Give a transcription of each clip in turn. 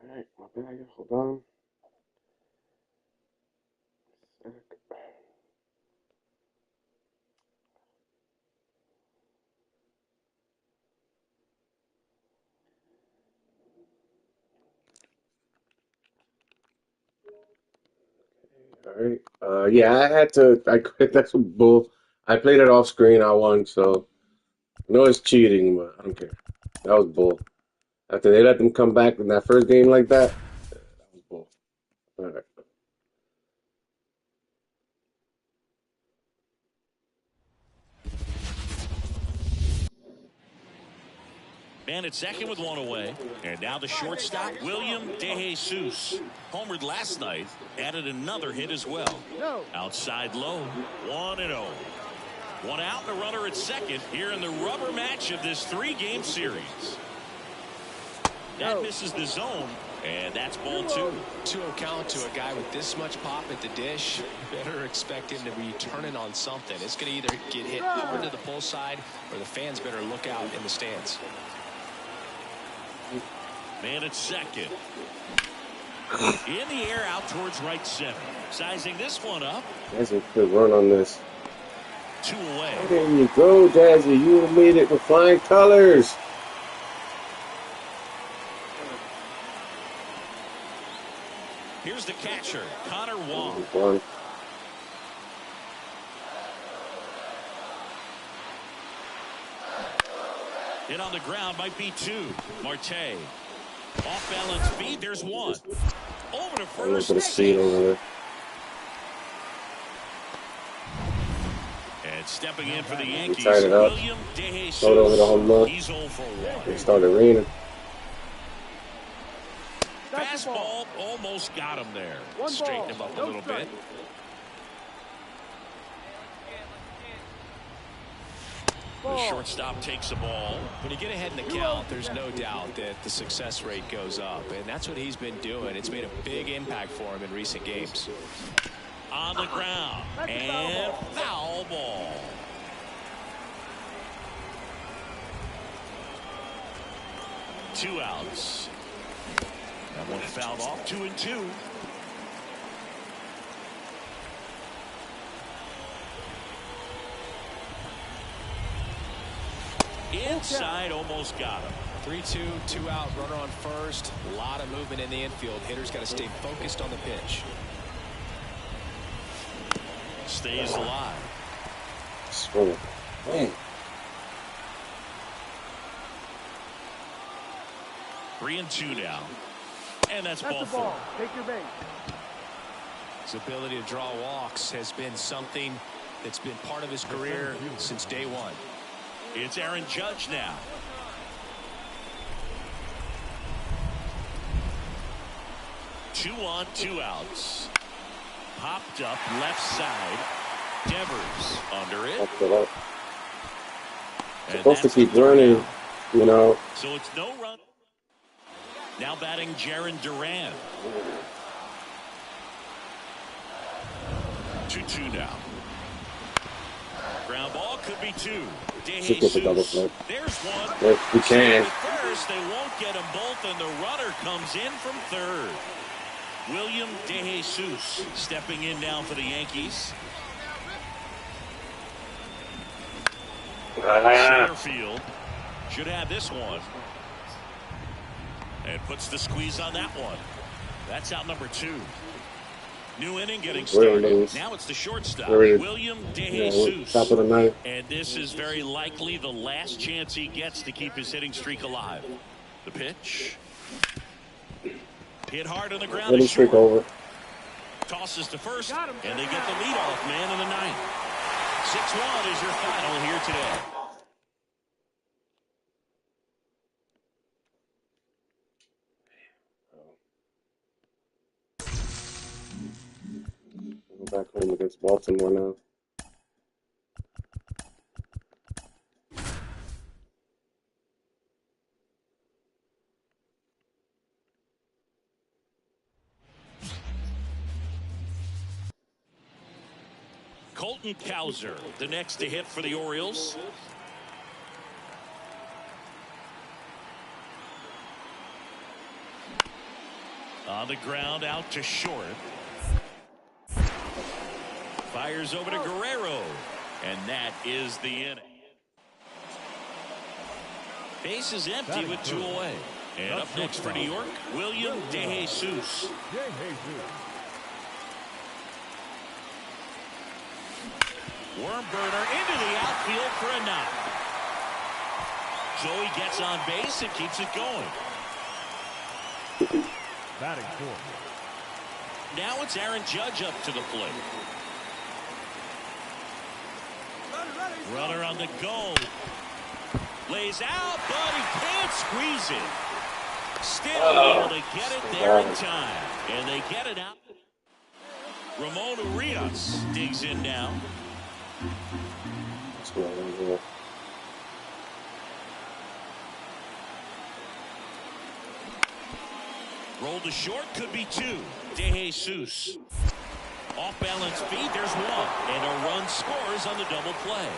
Alright, my bag. Hold on. Alright. Yeah, I had to. I quit. That's a bull. I played it off screen. I won, so I know it's cheating, but I don't care. That was bull. After they let them come back in that first game like that, that was bull. Alright. Man at second with one away. And now the shortstop, William DeJesus. Homered last night, added another hit as well. Outside low, 1-0. One out and a runner at second here in the rubber match of this three-game series. That misses the zone, and that's ball two. 2-0 count to a guy with this much pop at the dish. Better expect him to be turning on something. It's going to either get hit hard to the pull side, or the fans better look out in the stands. Man at second. In the air out towards right center. Sizing this one up. That's a good run on this. 2 away. There you go, Jazzy. You made it with flying colors. Here's the catcher, Connor Wong. Hit on the ground might be 2. Marte. Off balance feed. There's 1. Over to first. And stepping in for the Yankees, William DeJesus. Over the home run. He's 0 for 1. It started raining. Fastball almost got him there. Straighten him up a little bit. The shortstop takes the ball. When you get ahead in the count, there's no doubt that the success rate goes up, and that's what he's been doing. It's made a big impact for him in recent games. On the ground, and foul ball. Two outs. That one fouled off. 2-2. Inside, almost got him. 3-2, 2 out, runner on first. A lot of movement in the infield. Hitter's got to stay focused on the pitch. Stays alive. Man. 3-2 now. And that's ball 4. Take your base. His ability to draw walks has been something that's been part of his career since day one. It's Aaron Judge now. Two on, 2 outs. Popped up left side. Devers under it. Supposed to keep running, you know. So it's no run. Now batting Jaron Duran. 2-2 now. Ground ball could be 2. DeJesus. There's 1. Yes, we can. First, they won't get them both, and the runner comes in from third. William DeJesus stepping in now for the Yankees. Center field should have this one. And puts the squeeze on that one. That's out number 2. New inning getting started. Now it's the shortstop, William DeJesus. Top of the ninth. And this is very likely the last chance he gets to keep his hitting streak alive. The pitch. Hit hard on the ground. Hitting streak over. Tosses to first, and they get the leadoff man in the 9th. 6-1 is your final here today. Back home against Baltimore now. Colton Cowser, the next to hit for the Orioles. On the ground, out to short. Fires over to Guerrero. And that is the inning. Base is empty with 2 away. And up next for New York, William DeJesus. Worm burner into the outfield for a knock. Joey gets on base and keeps it going. Batting fourth. Now it's Aaron Judge up to the plate. Runner on the go. Lays out, but he can't squeeze it. Still able to get it there in time. And they get it out. Ramon Urias digs in now. Roll to short, could be 2. DeJesus. Off balance feet, there's 1. And a run scores on the double play.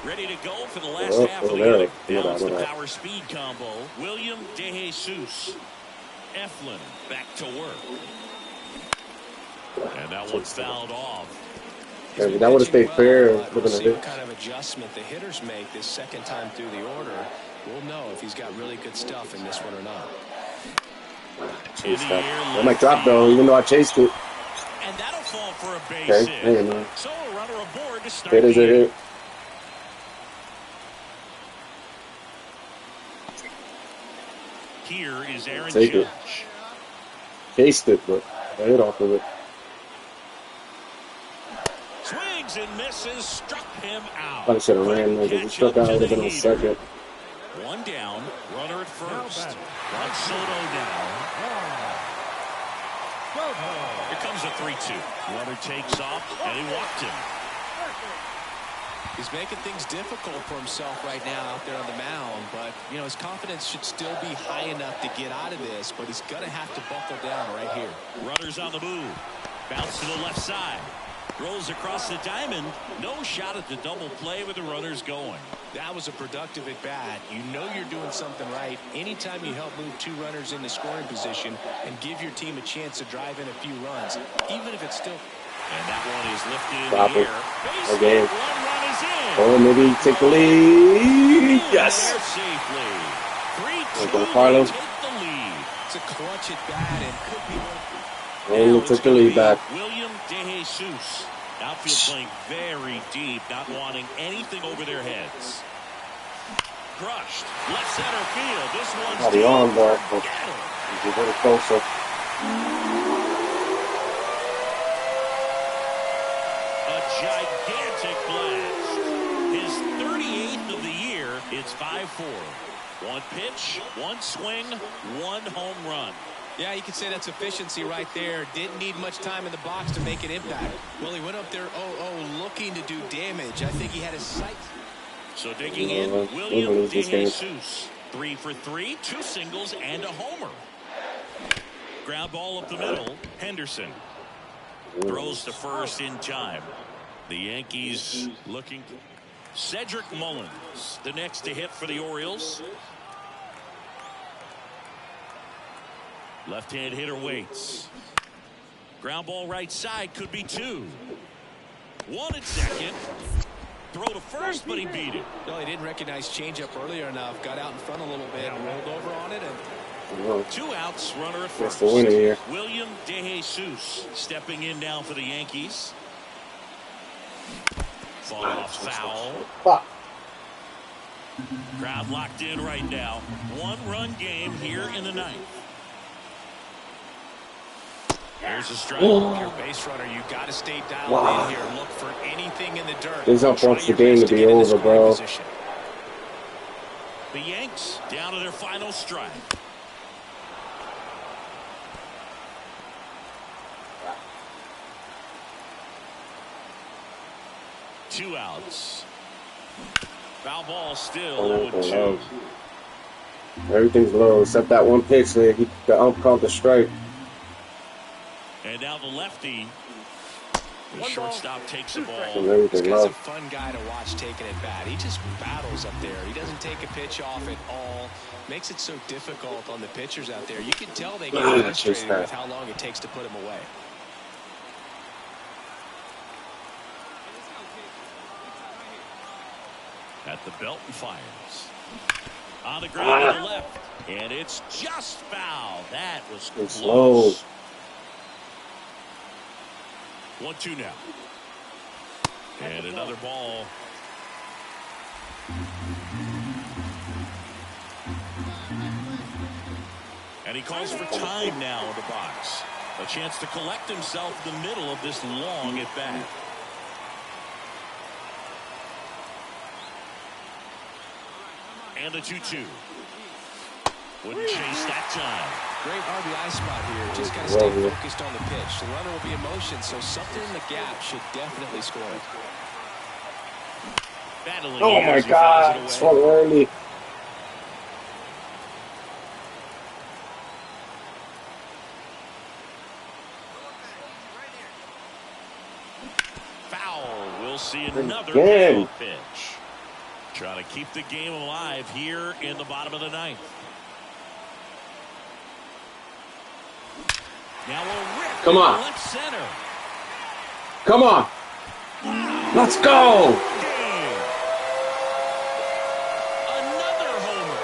Ready to go for the last half of the inning. Now it's the power speed combo. William DeJesus. Eflin back to work. And that one's fouled off. That would have stayed fair. We'll see what kind of adjustment the hitters make this second time through the order. We'll know if he's got really good stuff in this one or not. I might drop though, even though I chased it. And that'll fall for a base hit. So a runner aboard to start the hit. Here is Aaron Take Judge. It. Chased it, but I hit off of it. Swings and misses, struck him out. I should have ran. Like, if he struck out, I would have been on second. One down, runner at first. Juan Soto down. Here comes a 3-2. Runner takes off, and he walked him. He's making things difficult for himself right now out there on the mound, but, you know, his confidence should still be high enough to get out of this, but he's going to have to buckle down right here. Runners on the move. Bounce to the left side. Rolls across the diamond. No shot at the double play with the runners going. That was a productive at bat. You know you're doing something right anytime you help move 2 runners into scoring position and give your team a chance to drive in a few runs, even if it's still. And that one is lifted in the air. Base okay. hit, 1 run is in. Oh, maybe take the lead. Yes. Safely. 3-2. Carlos. Take the lead. It's a clutch at bat and could be one. And took the lead back. William DeJesus. Outfield playing very deep, not wanting anything over their heads. Crushed. Left center field. This one's not the arm ball. He's a little closer. A gigantic blast. His 38th of the year. It's 5-4. 1 pitch, 1 swing, 1 home run. Yeah, you could say that's efficiency right there. Didn't need much time in the box to make an impact. Well, he went up there 0-0 looking to do damage. I think he had his sights. So digging in, William DeJesus. 3 for 3, 2 singles and a homer. Ground ball up the middle. Henderson throws to first in time. The Yankees looking. Cedric Mullins, the next to hit for the Orioles. Left-hand hitter waits. Ground ball right side, could be 2. 1 at second. Throw to first, but he beat it. No, he didn't recognize changeup earlier enough. Got out in front a little bit, rolled over on it, and 2 outs. Runner at first. That's the winner here. William DeJesus stepping in now for the Yankees. Fall off foul. Fuck. Crowd locked in right now. 1-run game here in the 9th. Here's a strike. Your base runner, you got to stay dialed in here. Look for anything in the dirt. This up wants the game to be over, bro. The Yanks down to their final strike. Two outs. Foul ball still 0-2. Everything's low except that 1 pitch there. The ump called the strike. And now the lefty The shortstop takes the ball. This guy's a fun guy to watch taking at bat. He just battles up there. He doesn't take a pitch off at all. Makes it so difficult on the pitchers out there. You can tell they get frustrated with how long it takes to put him away. At the belt and fires. On the ground to the left. And it's just foul. That was close. 1-2 now. And another ball. And he calls for time now in the box. A chance to collect himself in the middle of this long at bat. And a 2-2. Wouldn't chase that time. Great RBI spot here. Just got to stay focused on the pitch. The runner will be in motion, so something in the gap should definitely score it. Battling. Oh my God! So early. Foul. We'll see another pitch. Trying to keep the game alive here in the bottom of the ninth. Now a rip. Come on. Left center. Come on. Let's go. Another homer.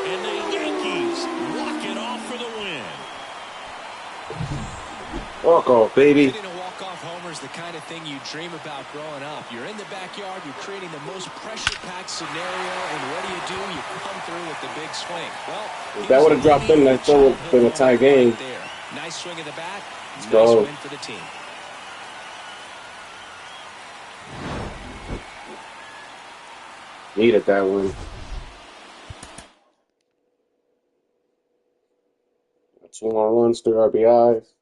And the Yankees walk it off for the win. Walk off, baby. Hitting a walk-off homer is the kind of thing you dream about growing up. You're in the backyard, you're creating the most pressure-packed scenario, and what do? You come through with the big swing. Well, if that would have dropped in, that still would have been a tie game. Right there. Nice swing of the bat. Let's nice go. win for the team. Needed that one. 2 more runs, 3 RBIs.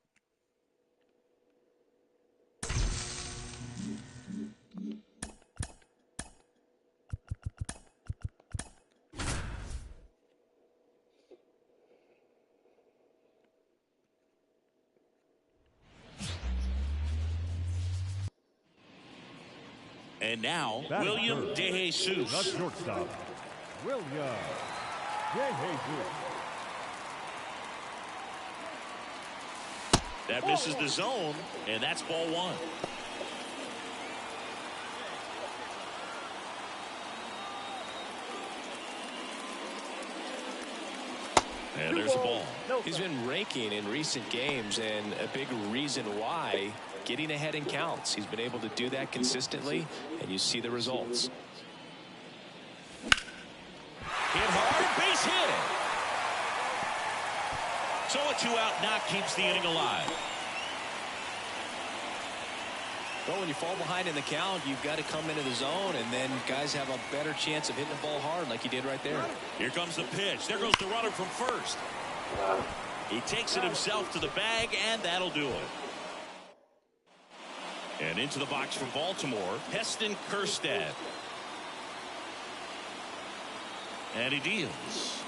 And now, William DeJesus. The shortstop, William DeJesus. That misses the zone, and that's ball 1. And there's a ball. He's been raking in recent games, and a big reason why, getting ahead in counts. He's been able to do that consistently, and you see the results. Hit hard, base hit. So a 2-out knock keeps the inning alive. Well, when you fall behind in the count, you've got to come into the zone, and then guys have a better chance of hitting the ball hard like he did right there. Here comes the pitch. There goes the runner from first. He takes it himself to the bag, and that'll do it. And into the box for Baltimore, Heston Kjerstad. And he deals.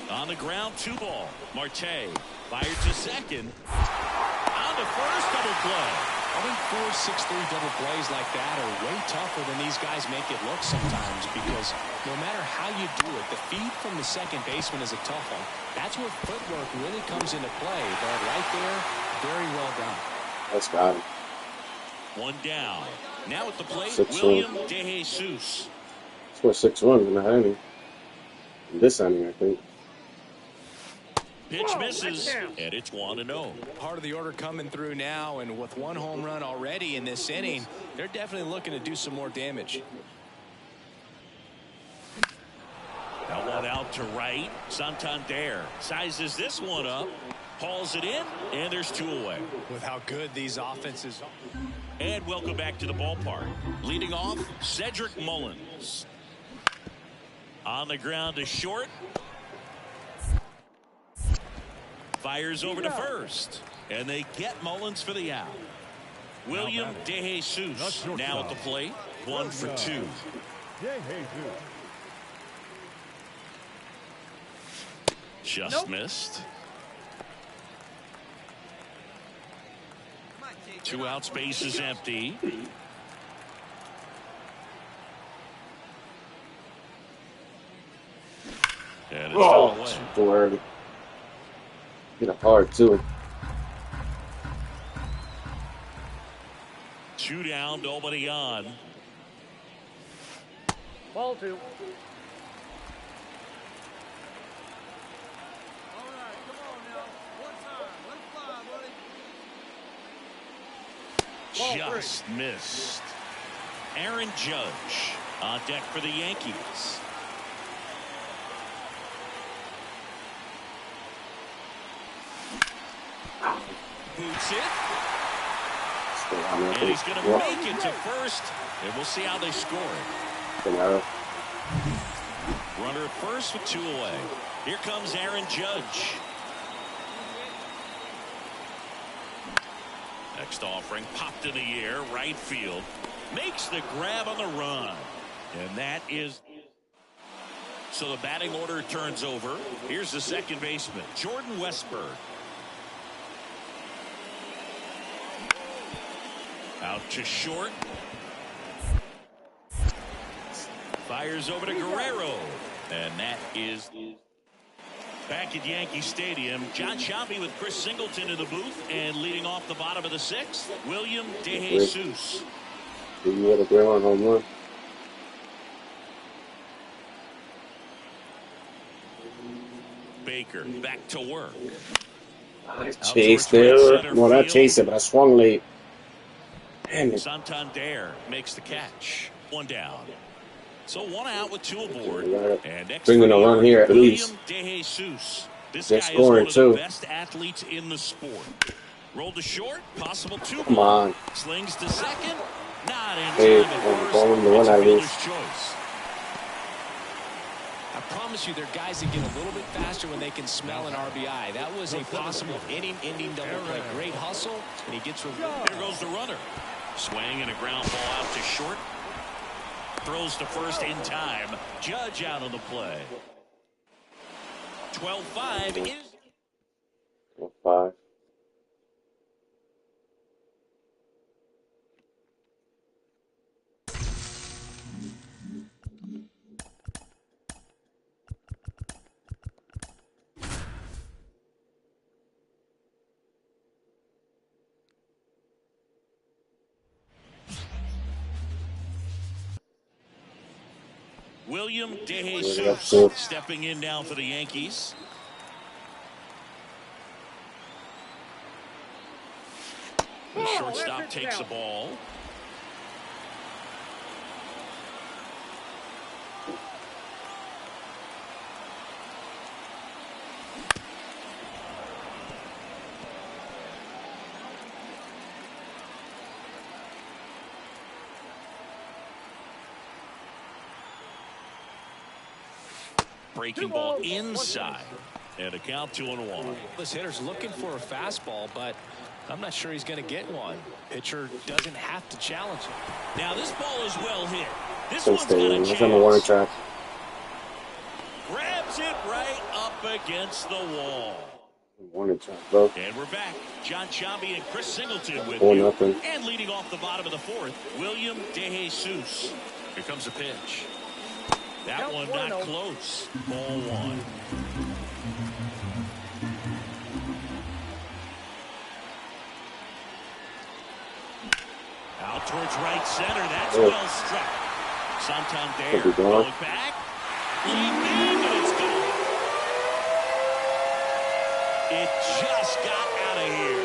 On the ground, 2 ball. Marte fired to second. On to first, double play. I think 4-6-3 double plays like that are way tougher than these guys make it look sometimes, because no matter how you do it, the feed from the second baseman is a tough one. That's where footwork really comes into play. But right there, very well done. That's got him. 1 down. Now at the plate, 6-1. William DeJesus. Score 6-1 in that inning. In this inning, I think. Pitch misses, and it's 1-0. Part of the order coming through now, and with 1 home run already in this inning, they're definitely looking to do some more damage. Now 1 out to right. Santander sizes this one up, hauls it in, and there's 2 away. With how good these offenses are. And welcome back to the ballpark. Leading off, Cedric Mullins. On the ground to short. Fires over to first. And they get Mullins for the out. William DeJesus now at the plate. 1 for 2. Just missed. Two outs, base is empty. And it's Oh, away. too early. Hit it hard too. Two down, nobody on. Ball 2. Just missed. Aaron Judge on deck for the Yankees. Boots it. And he's going to make it to first. And we'll see how they score it. Runner at first with 2 away. Here comes Aaron Judge. Next offering popped in the air, right field. Makes the grab on the run. And that is... So the batting order turns over. Here's the second baseman, Jordan Westburg. Out to short. Fires over to Guerrero. And that is... Back at Yankee Stadium, John Sciambi with Chris Singleton in the booth, and leading off the bottom of the 6th, William DeJesus. You had a grand home run. Baker back to work. I chased there. Well, not chased it, but I swung late. Damn it. Santander makes the catch. 1 down. So 1 out with 2 aboard. And next bringing a run here at least. William DeJesus. This They're guy is scoring one of too. the best athletes in the sport. Rolled to short, possible 2. Come on. Slings to second. Not in time Hey, at first. ball in the It's one a I lose. fielder's choice. I promise you, there are guys that get a little bit faster when they can smell an RBI. That was a possible inning-ending double play. Great hustle, and he gets rewarded. Here goes the runner. Swing and a ground ball out to short. Throws to first in time. Judge out on the play. 12-5 is... 5. William DeJesus stepping in now for the Yankees. The shortstop takes the ball. Breaking ball inside. And a count 2-1. This hitter's looking for a fastball, but I'm not sure he's going to get one. Pitcher doesn't have to challenge him. Now this ball is well hit. This Still one's got a staying. chance. It's on the warning track. Grabs it right up against the wall. Warning track, bro. And we're back. John Sciambi and Chris Singleton with 4-0. you. And leading off the bottom of the 4th, William DeJesus. Here comes the pitch. That one not close. Ball 1. Out towards right center. That's well struck. Santander going back. And it's gone. It just got out of here.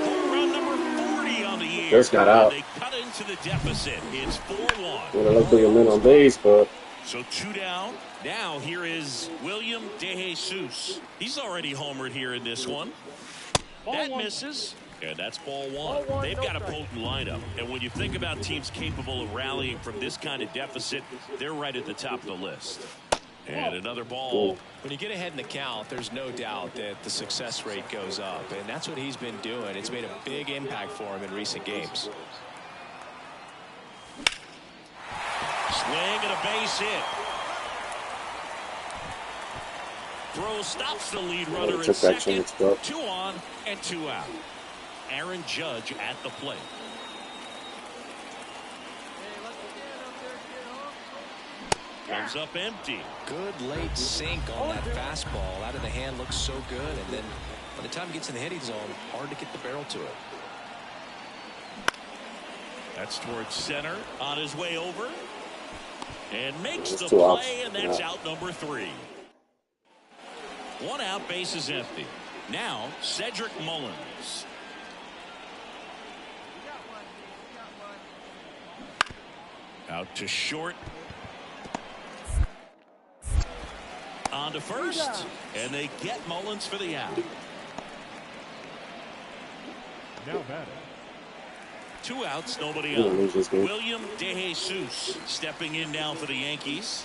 Home run number 40 on the year. Just got out. They cut into the deficit. It's 4-1. Would have liked to get men on base, but So 2 down. Now here is William DeJesus. He's already homered here in this one. That misses. And that's ball 1. They've got a potent lineup. And when you think about teams capable of rallying from this kind of deficit, they're right at the top of the list. And another ball. When you get ahead in the count, there's no doubt that the success rate goes up. And that's what he's been doing. It's made a big impact for him in recent games. Swing and a base hit. Throw stops the lead runner at second. 2 on and 2 out. Aaron Judge at the plate. Comes up empty. Good late sink on that fastball. Out of the hand, looks so good. And then by the time it gets in the hitting zone, hard to get the barrel to it. That's towards center. On his way over. And makes the play, and that's out number 3. 1 out, base is empty. Now, Cedric Mullins. Out to short. On to first, and they get Mullins for the out. Now batting. 2 outs, nobody out. William DeJesus stepping in now for the Yankees.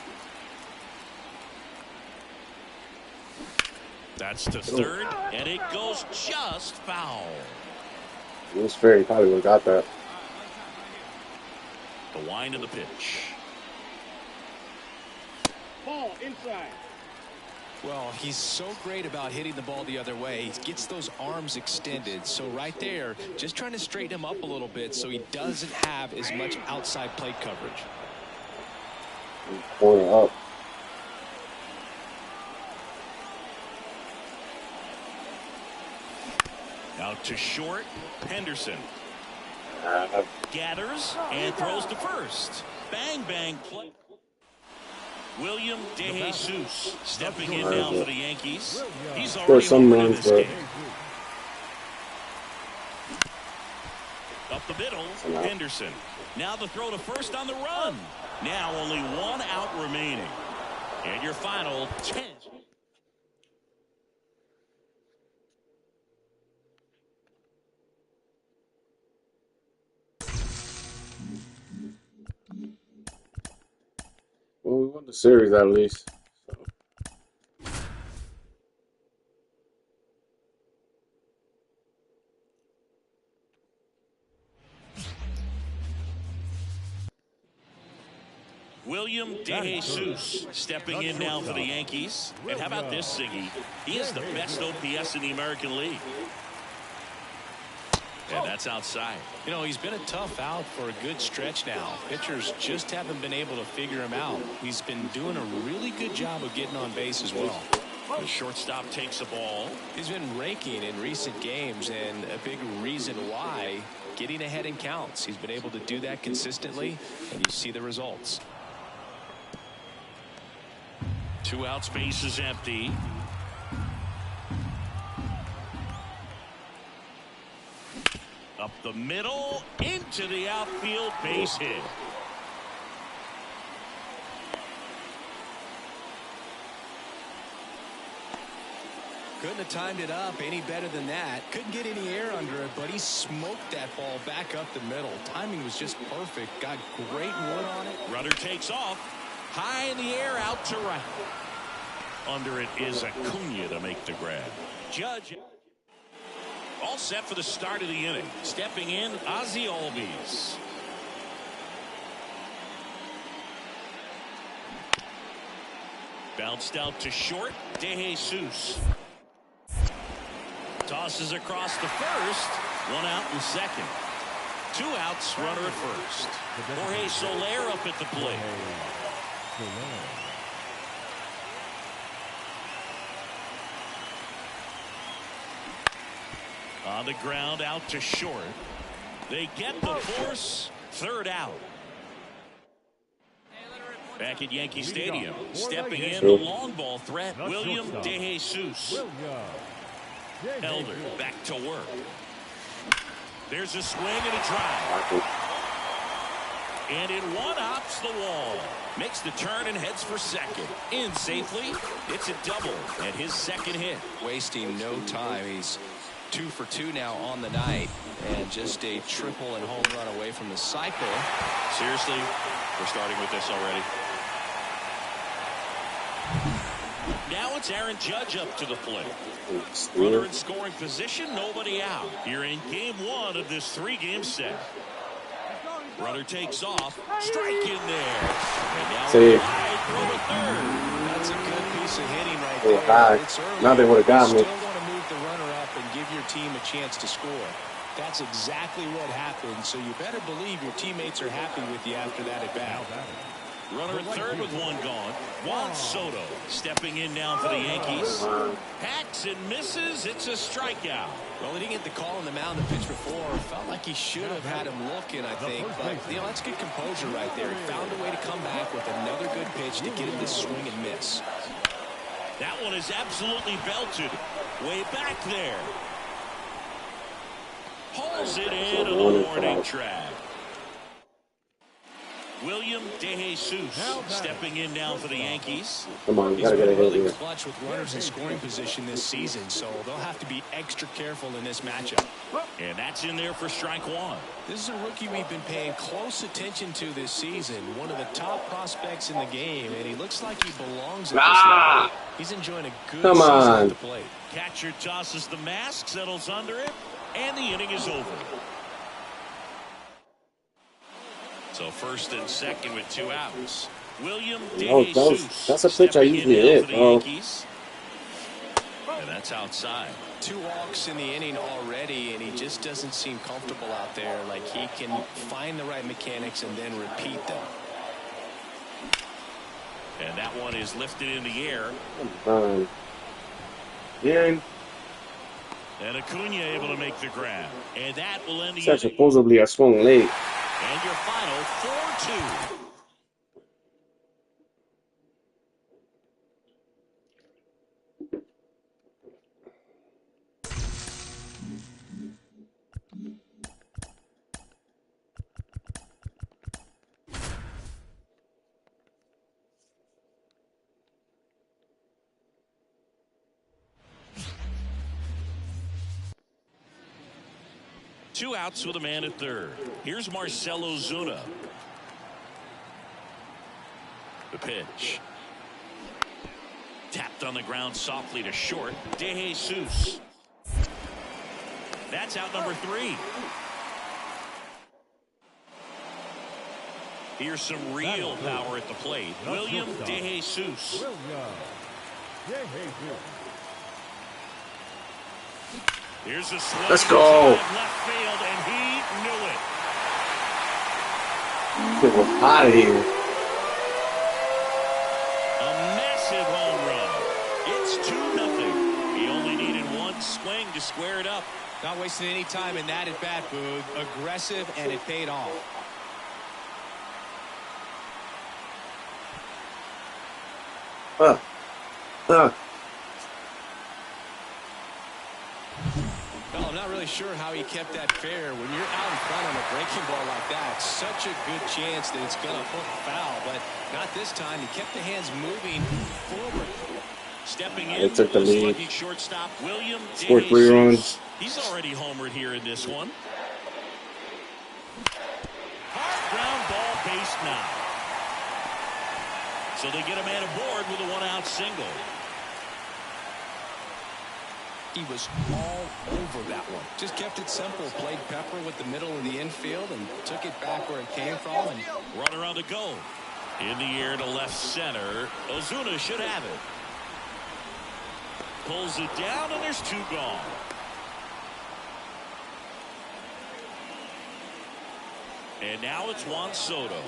That's to third, and it goes just foul. It was fair. He probably would have got that. The wind of the pitch. Ball inside. Well, he's so great about hitting the ball the other way. He gets those arms extended. So right there, just trying to straighten him up a little bit so he doesn't have as much outside plate coverage. Corner up. Out to short, Henderson. Gathers and throws to first. Bang, bang, play. William DeJesus stepping in now for the Yankees. He's already homered in this game. Up the middle, Henderson. Now the throw to first on the run. Now only 1 out remaining. And your final 10. Well, we won the series at least. So. William DeJesus stepping in now for the Yankees. And how about this, Siggy? He is the best OPS in the American League. And that's outside. You know, he's been a tough out for a good stretch now. Pitchers just haven't been able to figure him out. He's been doing a really good job of getting on base as well. The shortstop takes the ball. He's been raking in recent games, and a big reason why, getting ahead in counts. He's been able to do that consistently, and you see the results. 2 outs, base is empty. Up the middle, into the outfield, base hit. Couldn't have timed it up any better than that. Couldn't get any air under it, but he smoked that ball back up the middle. Timing was just perfect. Got great wood on it. Runner takes off. High in the air, out to right. Under it is Acuna to make the grab. Judge all set for the start of the inning. Stepping in, Ozzie Albies. Bounced out to short, DeJesus. Tosses across to first. 1 out and second. 2 outs, runner at first. Jorge Soler up at the plate. On the ground, out to short. They get the force. 3rd out. Back at Yankee Stadium, stepping in the long ball threat, William DeJesus. Elder back to work. There's a swing and a drive. And it one-hops the wall. Makes the turn and heads for second. In safely. It's a double and his second hit. Wasting no time. He's 2 for 2 now on the night. And just a triple and home run away from the cycle. Seriously, we're starting with this already. Now it's Aaron Judge up to the plate. Runner in scoring position, nobody out. Here in game 1 of this 3-game set. Runner takes off, strike in there. And now wide throw to third. That's a good piece of hitting right there. It's early. Now they would have got me. Still want to move the runner up and give your team a chance to score. That's exactly what happened, so you better believe your teammates are happy with you after that at bat. Runner at third with one gone. Juan Soto stepping in now for the Yankees. Hacks and misses. It's a strikeout. Well, he didn't get the call on the mound the pitch before. Felt like he should have had him looking, I think. But, that's good composure right there. He found a way to come back with another good pitch to get him to swing and miss. That one is absolutely belted. Way back there. Hauls it into the warning track. William DeJesus stepping in now for the Yankees. Come on, He's been really clutch with runners in scoring position this season, so they'll have to be extra careful in this matchup. And that's in there for strike one. This is a rookie we've been paying close attention to this season. One of the top prospects in the game, and he looks like he belongs at this level. He's enjoying a good season at the plate. Catcher tosses the mask, settles under it, and the inning is over. So first and second with 2 outs. William DeJesus. That's a pitch I usually hit. And that's outside. 2 walks in the inning already, and he just doesn't seem comfortable out there. Like he can find the right mechanics and then repeat them. And that one is lifted in the air. Yeah. And Acuna able to make the grab. And that will end the inning. Supposedly I swung late. And your final 4-2. Two outs with a man at third. Here's Marcell Ozuna. The pitch. Tapped on the ground softly to short. DeJesus. That's out number 3. Here's some real power at the plate. William DeJesus. Here's a swing. Let's go. Left field, and he knew it. Get out of here. A massive home run. It's 2-0. He only needed one swing to square it up. Not wasting any time in that at bat, Boog. Aggressive, and it paid off. Well, I'm not really sure how he kept that fair. When you're out in front on a breaking ball like that, such a good chance that it's going to hook foul, but not this time. He kept the hands moving forward. Stepping in, took the lead. Shortstop William Scored 3 runs. He's already homered here in this one. Hard ground ball base now. So they get a man aboard with a 1-out single. He was all over that one. Just kept it simple. Played pepper with the middle of the infield and took it back where it came from. And runner on the go. In the air to left center. Ozuna should have it. Pulls it down, and there's 2 gone. And now it's Juan Soto.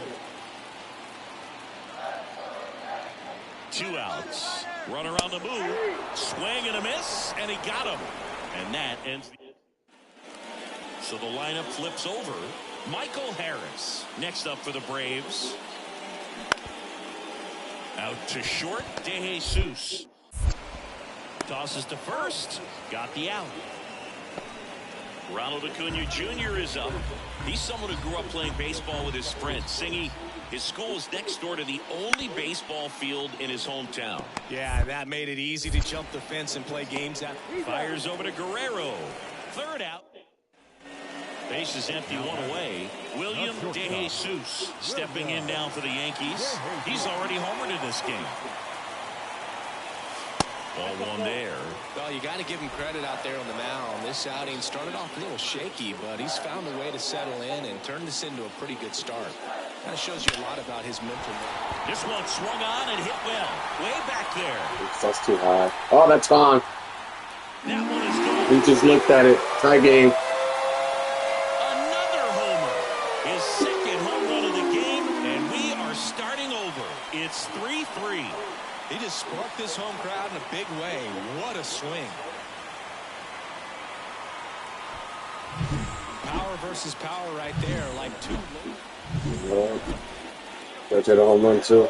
2 outs. Runner on the move. Swing and a miss, and he got him. And that ends the inning. So the lineup flips over. Michael Harris next up for the Braves. Out to short, DeJesus. Tosses to first. Got the out. Ronald Acuna Jr. is up. He's someone who grew up playing baseball with his friends. Singy, his school is next door to the only baseball field in his hometown. Yeah, that made it easy to jump the fence and play games out. Fires over to Guerrero. 3rd out. Base is empty, 1 away. William DeJesus stepping in now for the Yankees. He's already homered in this game. Ball 1 there. Well, you got to give him credit out there on the mound. This outing started off a little shaky, but he's found a way to settle in and turn this into a pretty good start. That shows you a lot about his mental. This one swung on and hit well. Way back there. That's too high. Oh, that's gone. That one is gone. We just looked at it. Tie game. second home run of the game, and we are starting over. It's 3-3. He just sparked this home crowd in a big way. What a swing. Power versus power right there, like two. Well, that's a home run too.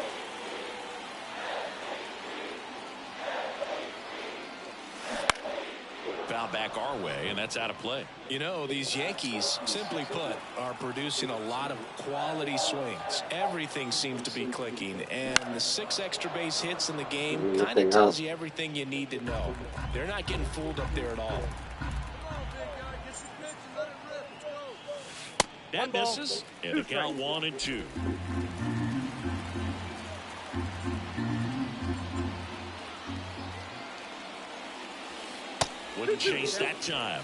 Foul back our way, and that's out of play. You know, these Yankees, simply put, are producing a lot of quality swings. Everything seems to be clicking, and the 6 extra base hits in the game kind of tells you everything you need to know. They're not getting fooled up there at all. That misses, and the count 1-2. Wouldn't chase that time.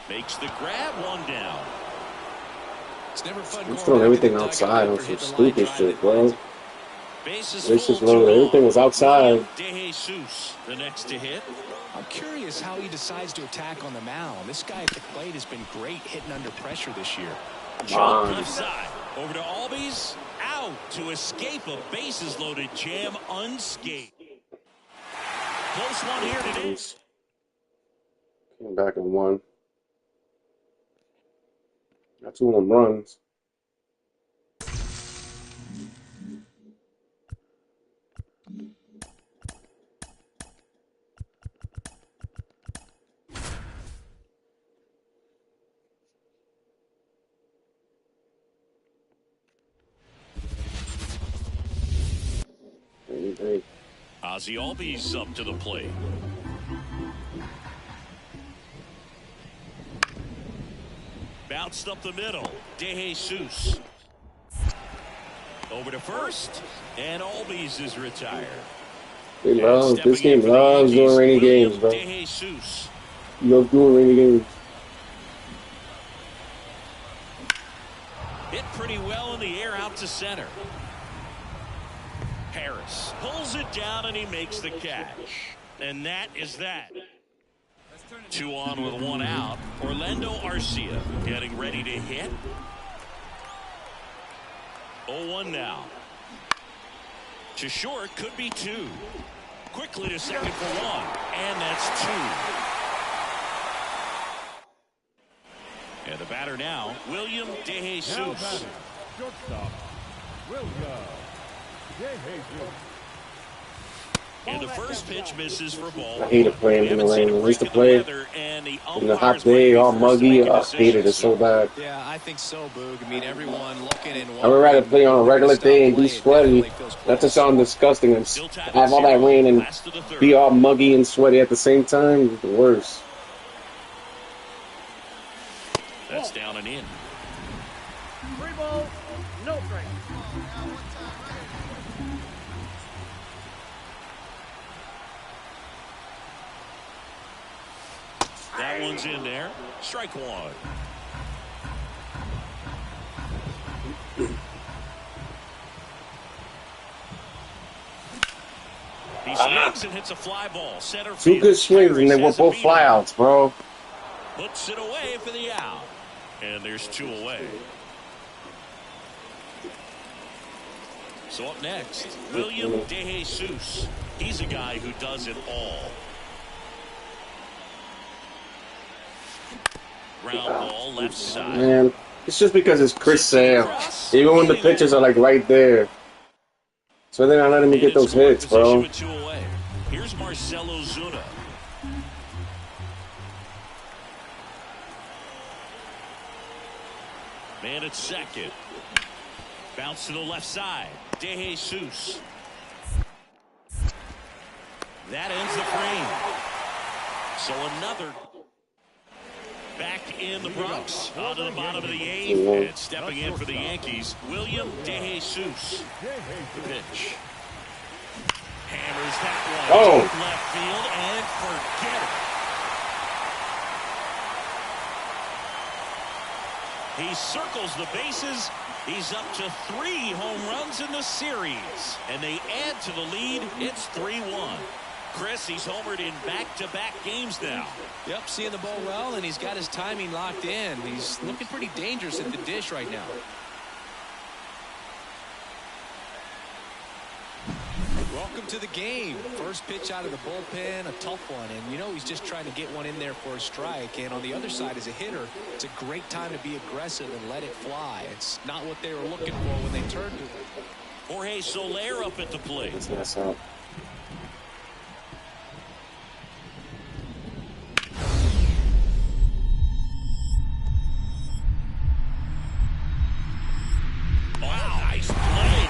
Makes the grab, 1 down. It's never fun. He's throwing everything outside on some stupid shit, bro. Bases loaded. Everything was outside. DeJesus, the next to hit. I'm curious how he decides to attack on the mound. This guy at the plate has been great hitting under pressure this year. Jump left side. Over to Albies. Out to escape a bases-loaded jam unscathed. Close one here today. Came back and won. Got 2 home runs. Ozzie Albies up to the plate. Bounced up the middle. DeJesus. Over to first. And Albies is retired. This game loves doing rainy games, bro. DeJesus. Love doing rainy games. Hit pretty well in the air out to center. Harris pulls it down and he makes the catch. And that is that. 2 on with 1 out. Orlando Arcia getting ready to hit. 0-1 now. To short, could be 2. Quickly to second for 1. And that's 2. And the batter now, William DeJesus. Shortstop, William DeJesus. And the first pitch misses for ball. I hated playing in the rain. I used to play in the hot day, all muggy. I hated it so bad. Yeah, I think so, Boog. I mean, everyone looking and I would rather play on a regular day and be sweaty. That just sounds disgusting. And have all that rain and be all muggy and sweaty at the same time. The worst. That's down and in. 3 balls, no strikes. That one's in there. Strike 1. He swings and hits a fly ball. Center field. 2 good swings and they were both flyouts, bro. Puts it away for the out. And there's 2 away. So up next, William DeJesus. He's a guy who does it all. Ground ball left side. Man, it's just because it's Chris Sale. Even when the pitches are like right there. So they're not letting me get those hits, bro. Here's Marcelo Zuna. Man at second. Bounce to the left side. DeJesus. That ends the frame. So another back in the Bronx. On to the bottom of the 8th. And stepping in for the Yankees, William DeJesus. The pitch. Hammers that one. Deep left field and forget He circles the bases. He's up to 3 home runs in the series. And they add to the lead. It's 3-1. Chris, he's homered in back-to-back games now. Yep, seeing the ball well, and he's got his timing locked in. He's looking pretty dangerous at the dish right now. Welcome to the game. First pitch out of the bullpen, a tough one. And you know he's just trying to get one in there for a strike. And on the other side, as a hitter, it's a great time to be aggressive and let it fly. It's not what they were looking for when they turned to it. Jorge Soler up at the plate. Let's mess up. Wow, nice play.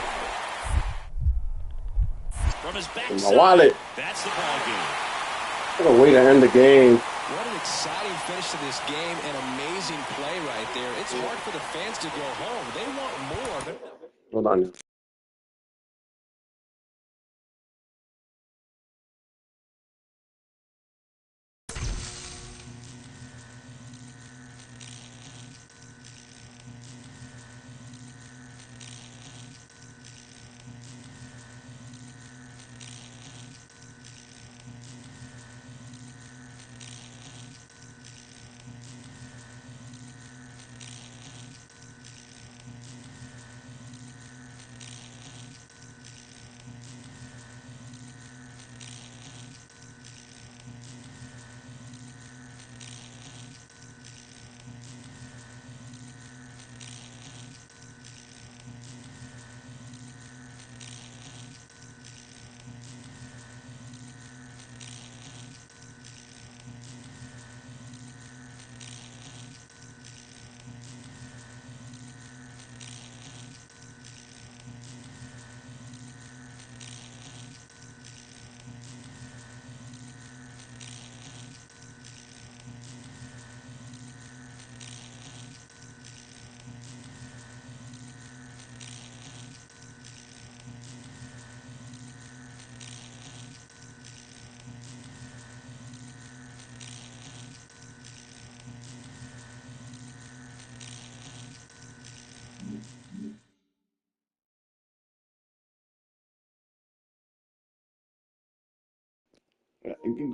From his backside. My wallet. That's the ball game. What a way to end the game. What an exciting finish to this game. An amazing play right there. It's hard for the fans to go home. They want more. Hold on.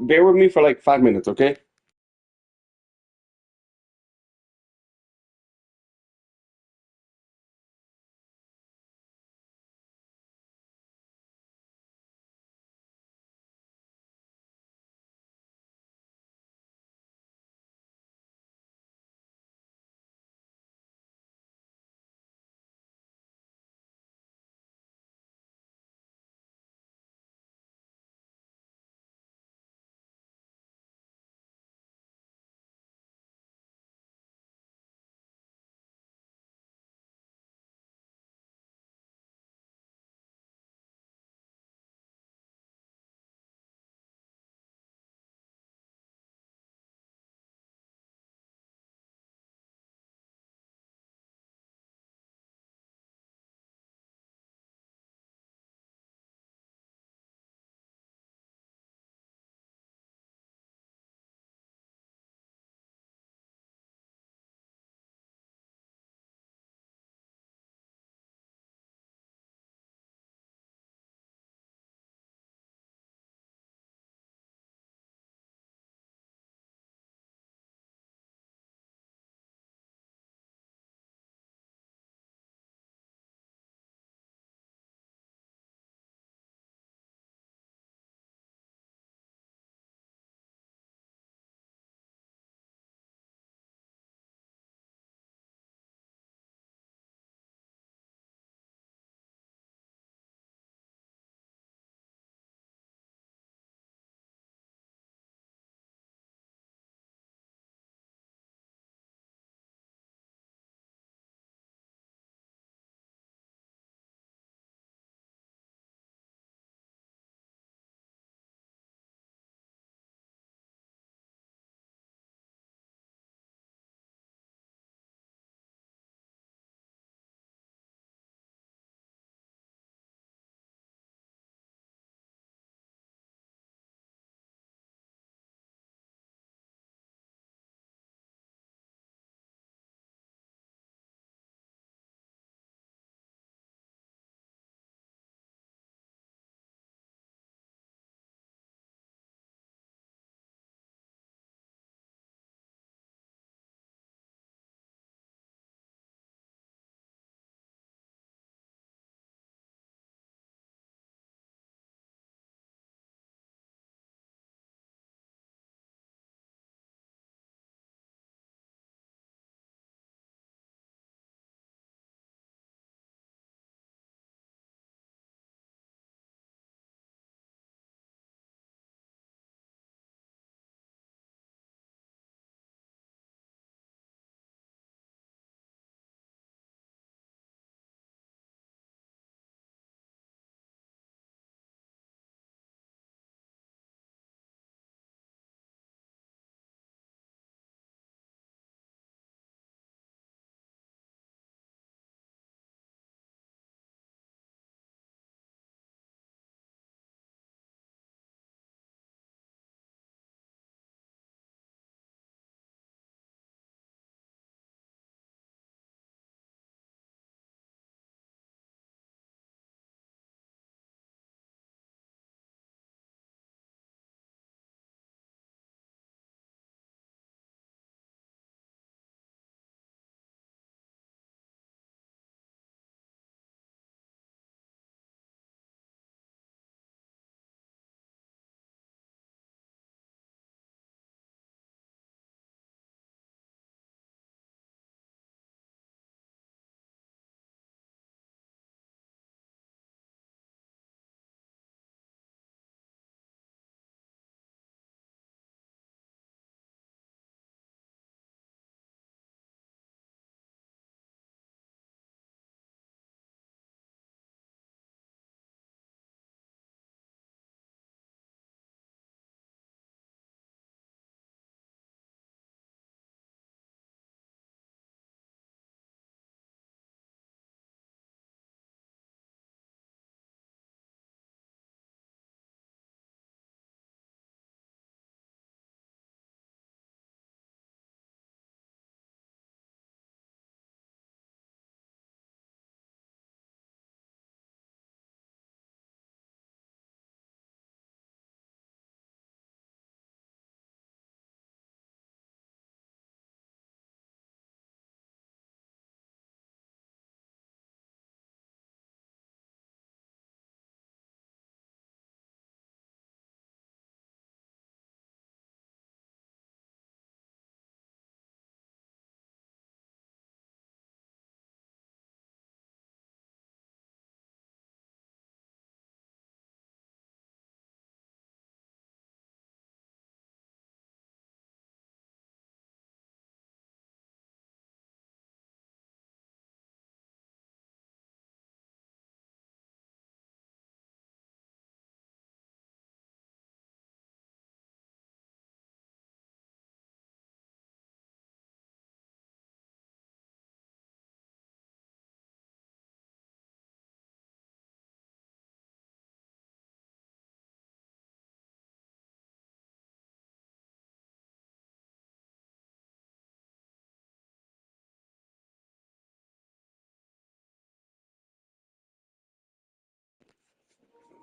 Bear with me for like 5 minutes, okay?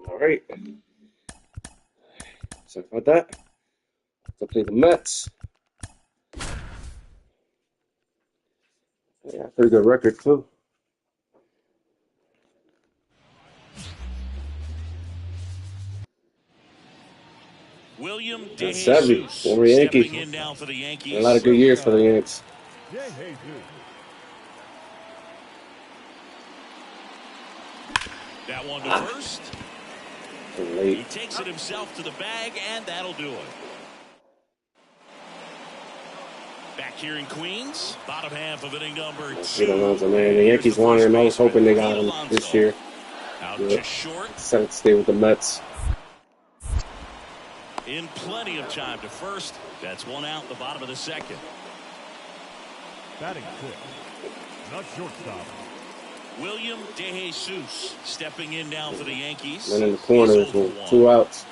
All right. Sorry about that. To play the Mets. Yeah, pretty good record too. William That's Savvy, DeJesus former Yankee. stepping in now for the And a lot of Yankees. good years for the Yanks. Jay Jesus. That one to first. Late. He takes it himself to the bag, and that'll do it. Back here in Queens, bottom half of inning number 2. Alonso, man. The Yankees wanted him. I was hoping they got him this year. Out to short. Decided to stay with the Mets. In plenty of time to first. That's one out in the bottom of the second. Batting 6. Not shortstop. William DeJesus stepping in now for the Yankees. And in the corners with 2 outs.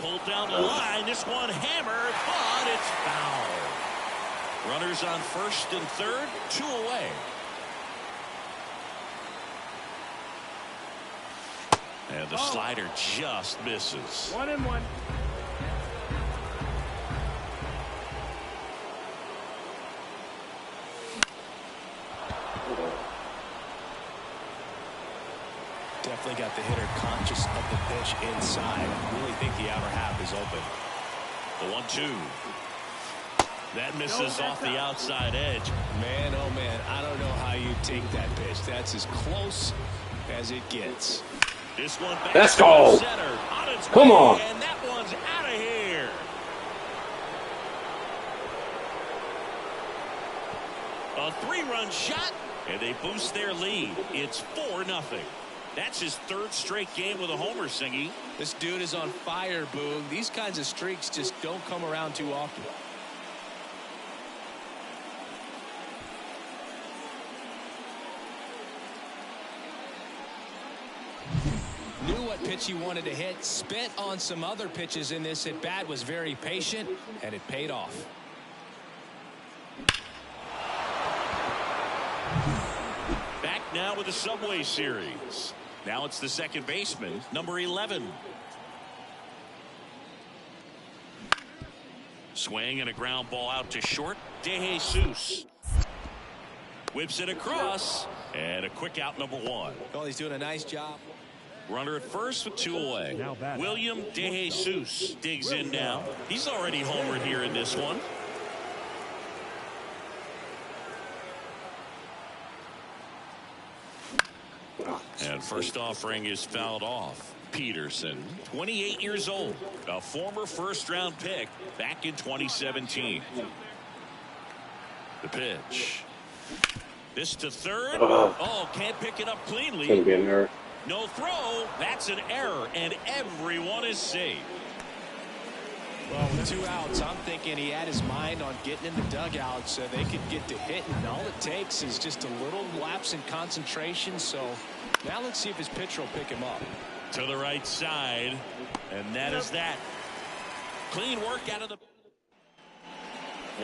Pulled down the line. This one hammered, but it's foul. Runners on first and third, 2 away. And the slider just misses. 1-1. Definitely got the hitter conscious of the pitch inside. I really think the outer half is open. The 1-2. That misses off the outside edge. Man, oh man, I don't know how you take that pitch. That's as close as it gets. This one back Let's to go. center. On its Come way, on. and that one's out of here. A 3-run shot, and they boost their lead. It's 4-0. That's his 3rd straight game with a homer, Singy. This dude is on fire, Boog. These kinds of streaks just don't come around too often. Knew what pitch he wanted to hit, spent on some other pitches in this at bat, was very patient, and it paid off. Back now with the Subway Series. Now it's the second baseman, number 11. Swing and a ground ball out to short. DeJesus whips it across, and a quick out, number 1. Well, he's doing a nice job. Runner at first with 2 away. Now back. William DeJesus digs in now. He's already homered here in this one. And first offering is fouled off. Peterson, 28 years old, a former first-round pick back in 2017. The pitch. This to third. Oh, can't pick it up cleanly. Couldn't be an error. No throw. That's an error, and everyone is safe. Well, with 2 outs, I'm thinking he had his mind on getting in the dugout so they could get to hitting. All it takes is just a little lapse in concentration. So now let's see if his pitcher will pick him up. To the right side, and that is that. Clean work out of the...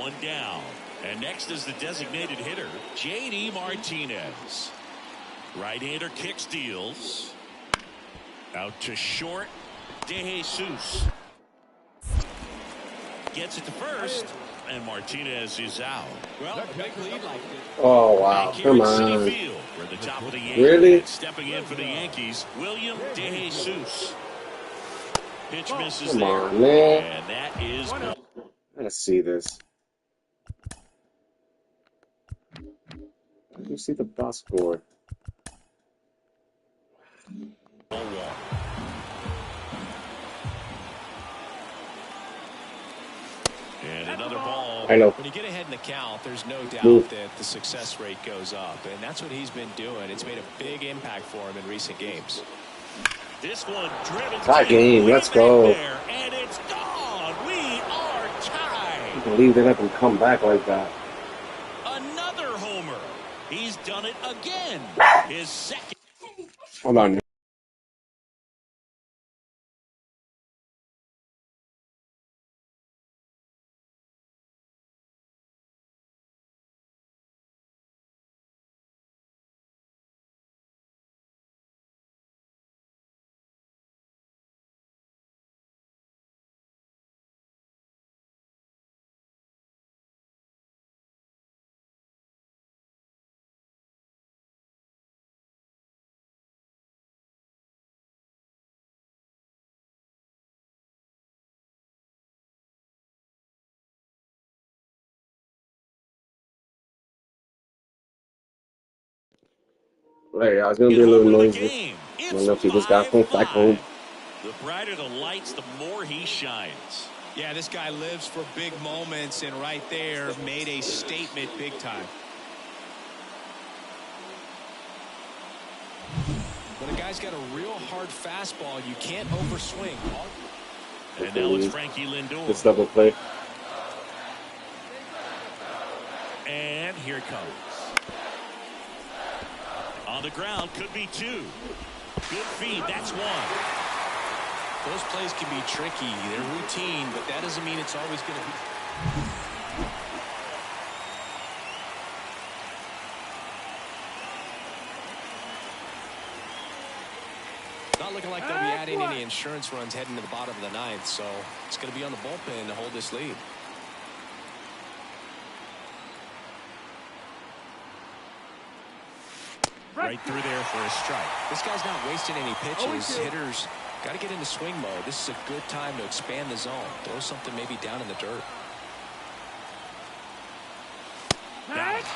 1 down. And next is the designated hitter, J.D. Martinez. Right-hander kick steals. Out to short. DeJesus gets it to first, and Martinez is out. Well, a big lead like this. Oh, wow. Back here Come at Citi on. Field, we're at the top of the Yankees. Really? Stepping in for the Yankees, William DeJesus. Pitch misses Come there, on, man. and that is Let's see this. Let me see the box score. 0-1. And another ball. I know. When you get ahead in the count, there's no doubt Move. that the success rate goes up, and that's what he's been doing. It's made a big impact for him in recent games. This one driven Tie game. way Let's back go. there, and it's gone. We are I tied. can't believe they let them come back like that. Another homer. He's done it again. His second. Hold on. Hey, I was gonna Get be a little home to the noisy. game. I It's don't know if he just got home, back home. 5-5. The brighter the lights, the more he shines. Yeah, this guy lives for big moments, and right there made a statement big time. When a guy's got a real hard fastball, you can't overswing. And now it's Frankie Lindor. This double play. And here it comes. On the ground, could be two. Good feed, that's one. Those plays can be tricky. They're routine, but that doesn't mean it's always going to be. Not looking like they'll be adding any insurance runs heading to the bottom of the ninth, so it's going to be on the bullpen to hold this lead. Right through there for a strike. This guy's not wasting any pitches. Hitters got to get into swing mode. This is a good time to expand the zone. Throw something maybe down in the dirt. Got it.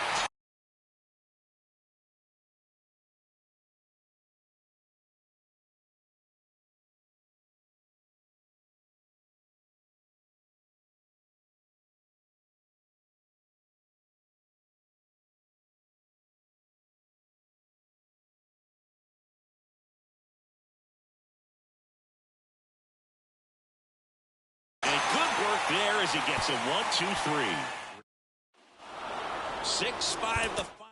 And good work there as he gets a 1-2-3. 6-5 the final.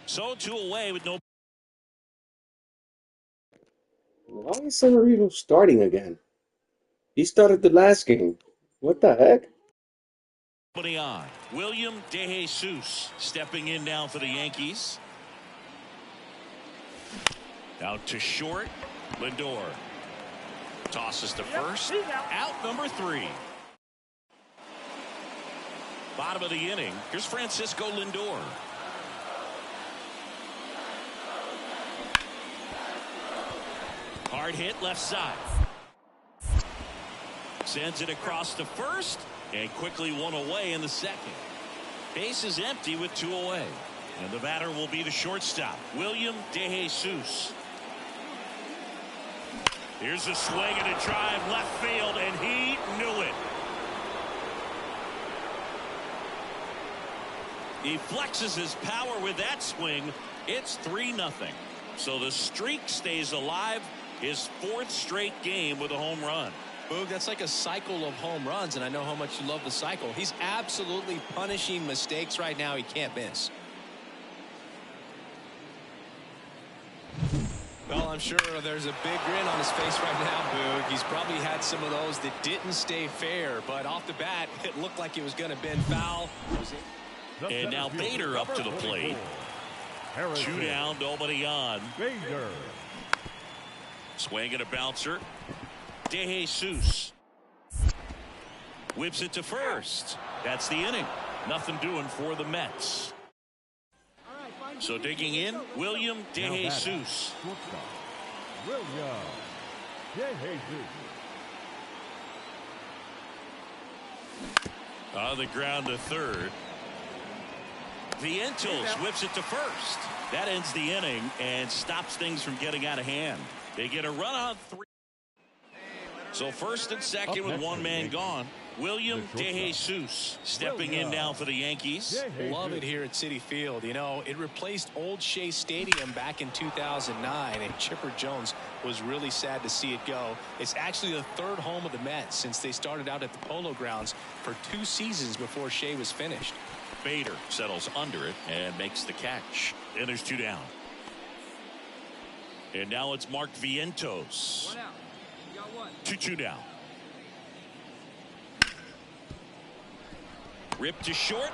So 2 away with no. Why is Severino starting again? He started the last game. What the heck? Nobody on. William DeJesus stepping in now for the Yankees. Out to short. Lindor tosses to first. Out number 3. Bottom of the inning. Here's Francisco Lindor. Hard hit left side. Sends it across to first and quickly one away in the second. Base is empty with 2 away. And the batter will be the shortstop, William DeJesus. Here's a swing and a drive left field, and he knew it. He flexes his power with that swing. It's 3-0. So the streak stays alive. His 4th straight game with a home run. Boog, that's like a cycle of home runs, and I know how much you love the cycle. He's absolutely punishing mistakes right now he can't miss. Well, I'm sure there's a big grin on his face right now, Boog. He's probably had some of those that didn't stay fair, but off the bat, it looked like it was going to bend foul. And now Bader up to the plate. 2 down, nobody on. Bader. Swing and a bouncer. DeJesus whips it to first. That's the inning. Nothing doing for the Mets. So digging in, William DeJesus. William DeJesus. On the ground to third. Vientos whips it to first. That ends the inning and stops things from getting out of hand. They get a run on 3. So first and second with one man gone. William DeJesus stepping in now for the Yankees. Love it here at Citi Field. You know, it replaced Old Shea Stadium back in 2009, and Chipper Jones was really sad to see it go. It's actually the 3rd home of the Mets since they started out at the Polo Grounds for 2 seasons before Shea was finished. Bader settles under it and makes the catch. And there's 2 down. And now it's Mark Vientos. 1 out. You got 1. 2-2 down. Rip to short.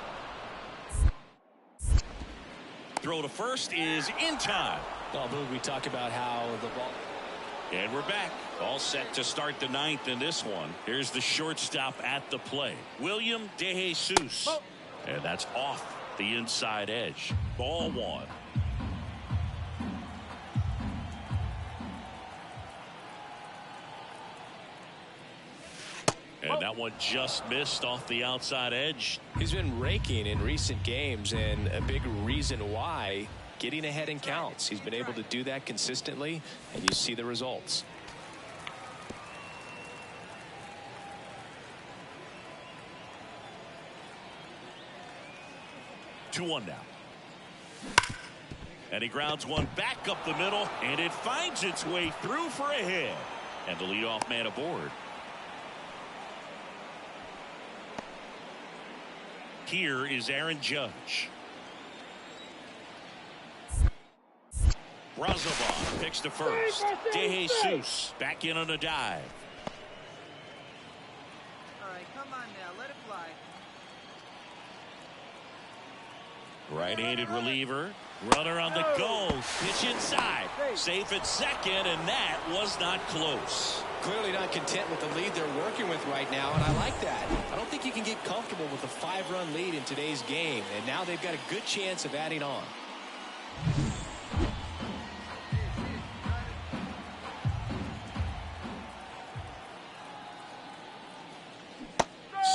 Throw to first is in time. Well, Boog, we talk about how the ball. And we're back. All set to start the ninth in this one. Here's the shortstop at the plate, William DeJesus. And that's off the inside edge. Ball one. And that one just missed off the outside edge. He's been raking in recent games, and a big reason why, getting ahead in counts. He's been able to do that consistently, and you see the results. 2-1 now. And he grounds one back up the middle, and it finds its way through for a hit. And the leadoff man aboard. Here is Aaron Judge. Brazovan picks to first. DeJesus back in on a dive. All right, come on now, let it fly. Right-handed reliever. Runner on the go. Pitch inside. Safe at second, and that was not close. Clearly not content with the lead they're working with right now, and I like that. I don't think you can get comfortable with a 5-run lead in today's game, and now they've got a good chance of adding on.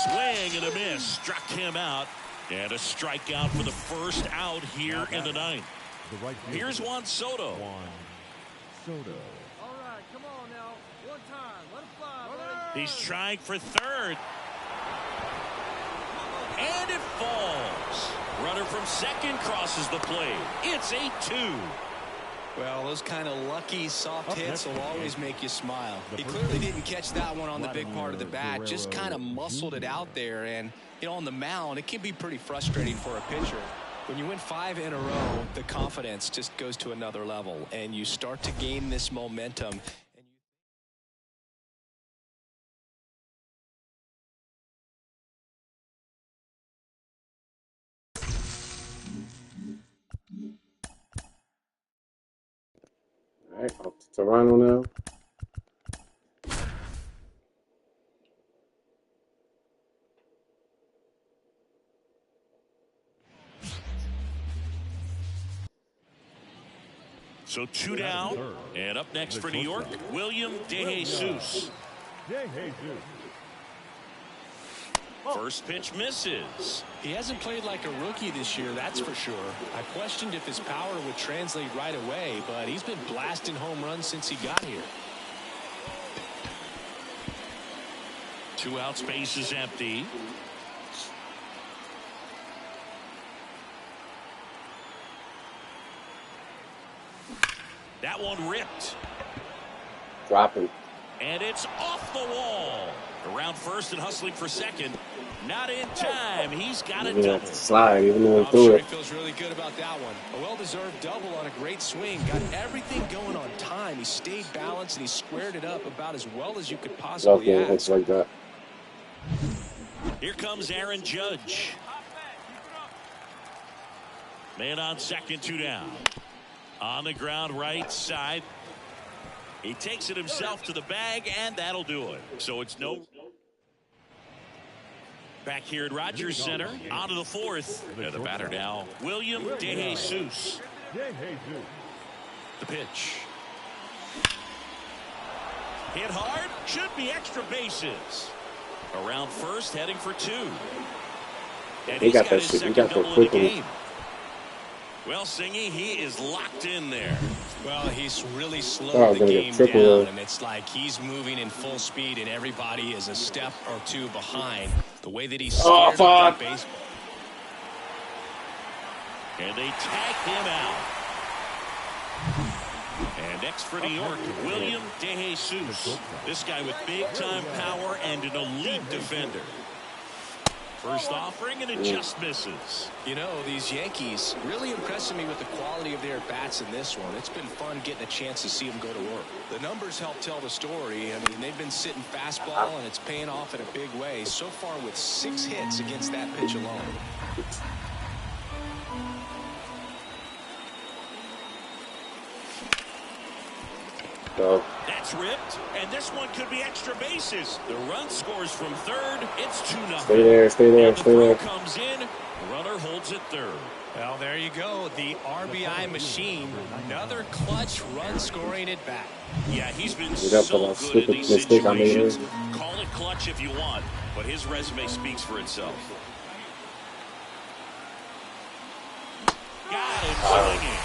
Swing and a miss. Struck him out. And a strikeout for the first out here in the ninth. Here's Juan Soto. Soto. All right, come on now. One time, let it fly. He's trying for third. And it falls. Runner from second crosses the plate. It's 8-2. Well, those kind of lucky soft hits will always make you smile. He clearly didn't catch that one on the big part of the bat. Just kind of muscled it out there. And, you know, on the mound, it can be pretty frustrating for a pitcher. When you win 5 in a row, the confidence just goes to another level. And you start to gain this momentum. All right, off to Toronto now. So 2 down. And up next for New York, William DeJesus. First pitch misses. He hasn't played like a rookie this year, that's for sure. I questioned if his power would translate right away, but he's been blasting home runs since he got here. 2 out, space is empty. That one ripped. Dropping. And it's off the wall. Around first and hustling for second. Not in time. He's got a double. Slide, even though I'm sure he feels really good about that one. A well-deserved double on a great swing. Got everything going on time. He stayed balanced and he squared it up about as well as you could possibly ask. It's like that. Here comes Aaron Judge. Man on second, 2 down. On the ground, right side. He takes it himself to the bag, and that'll do it. So it's no. Back here at Rogers Center, on to the fourth. And the batter now, William DeJesus. The pitch. Hit hard, should be extra bases. Around first, heading for 2. And he got that shit. He got that quickly. Well, Singy, he is locked in there. Well, he's really slowed the game down, and it's like he's moving in full speed, and everybody is a step or 2 behind. The way that he's scared of that baseball. And they tag him out. And next for New York, William DeJesus. This guy with big-time power and an elite defender. First offering, and it just misses. You know, these Yankees really impressing me with the quality of their bats in this one. It's been fun getting a chance to see them go to work. The numbers help tell the story. I mean, they've been sitting fastball, and it's paying off in a big way. So far with 6 hits against that pitch alone. So, That's ripped, and this one could be extra bases. The run scores from third. It's 2-0. Stay there, stay there, And the stay throw there. comes in. Runner holds it third. Well, there you go. The RBI machine. Another clutch run scoring at bat. Yeah, he's been Get up for so that good in stupid these mistake I made situations. earlier. Call it clutch if you want, but his resume speaks for itself. Got him swinging.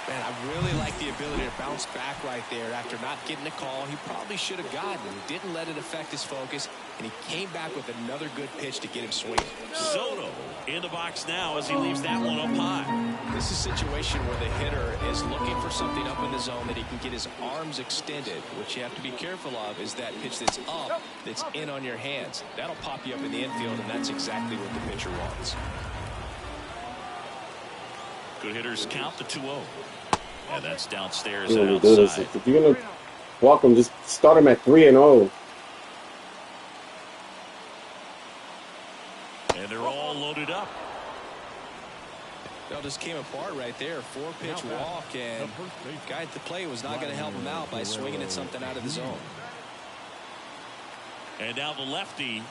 Man, I really like the ability to bounce back right there after not getting a call he probably should have gotten. He didn't let it affect his focus, and he came back with another good pitch to get him swinging. Soto in the box now as he leaves that one up high. This is a situation where the hitter is looking for something up in the zone that he can get his arms extended. What you have to be careful of is that pitch that's up, that's in on your hands. That'll pop you up in the infield, and that's exactly what the pitcher wants. Good hitters count the 2-0. And that's downstairs You and want to do this? outside. If you're gonna walk him, just start him at 3-0. And they're all loaded up. Well, just came apart right there. 4-pitch walk, and the guy at the plate was not going to help him out by swinging at something out of the zone. And now the lefty.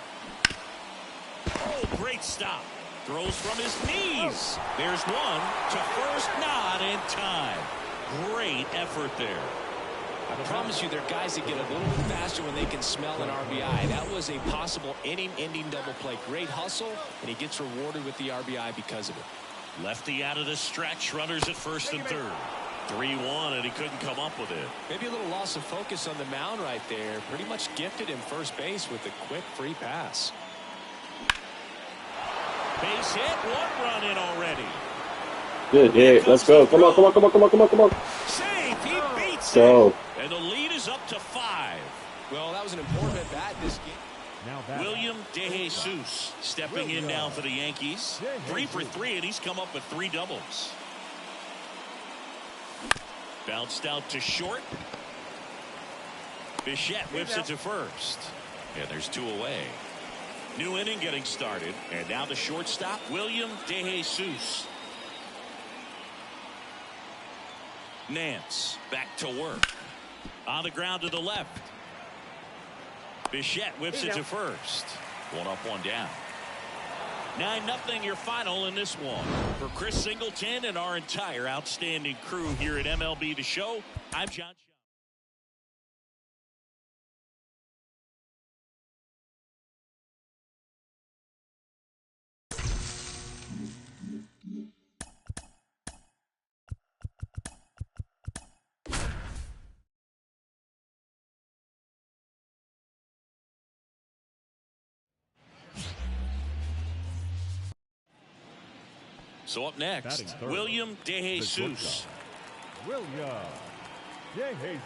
Oh, great stop. Throws from his knees. There's one to first, not in time. Great effort there. I promise you, there are guys that get a little bit faster when they can smell an RBI. That was a possible inning-ending double play. Great hustle, and he gets rewarded with the RBI because of it. Lefty out of the stretch. Runners at first and third. 3-1, and he couldn't come up with it. Maybe a little loss of focus on the mound right there. Pretty much gifted him first base with a quick free pass. Base hit. One run in already. Good hit. Let's go. Come on, come on, come on, come on, come on, come on. Safe. He beats Go. it. And the lead is up to 5. Well, that was an important at bat this game. Now back. William DeJesus stepping in now for the Yankees. 3 for 3, and he's come up with 3 doubles. Bounced out to short. Bichette whips it to first. And there's 2 away. New inning getting started. And now the shortstop, William DeJesus. Nance back to work. On the ground to the left. Bichette whips it to first. 1 up, 1 down. 9-0 your final in this one. For Chris Singleton and our entire outstanding crew here at MLB The Show, I'm John. So up next, Batting third, William DeJesus. William DeJesus.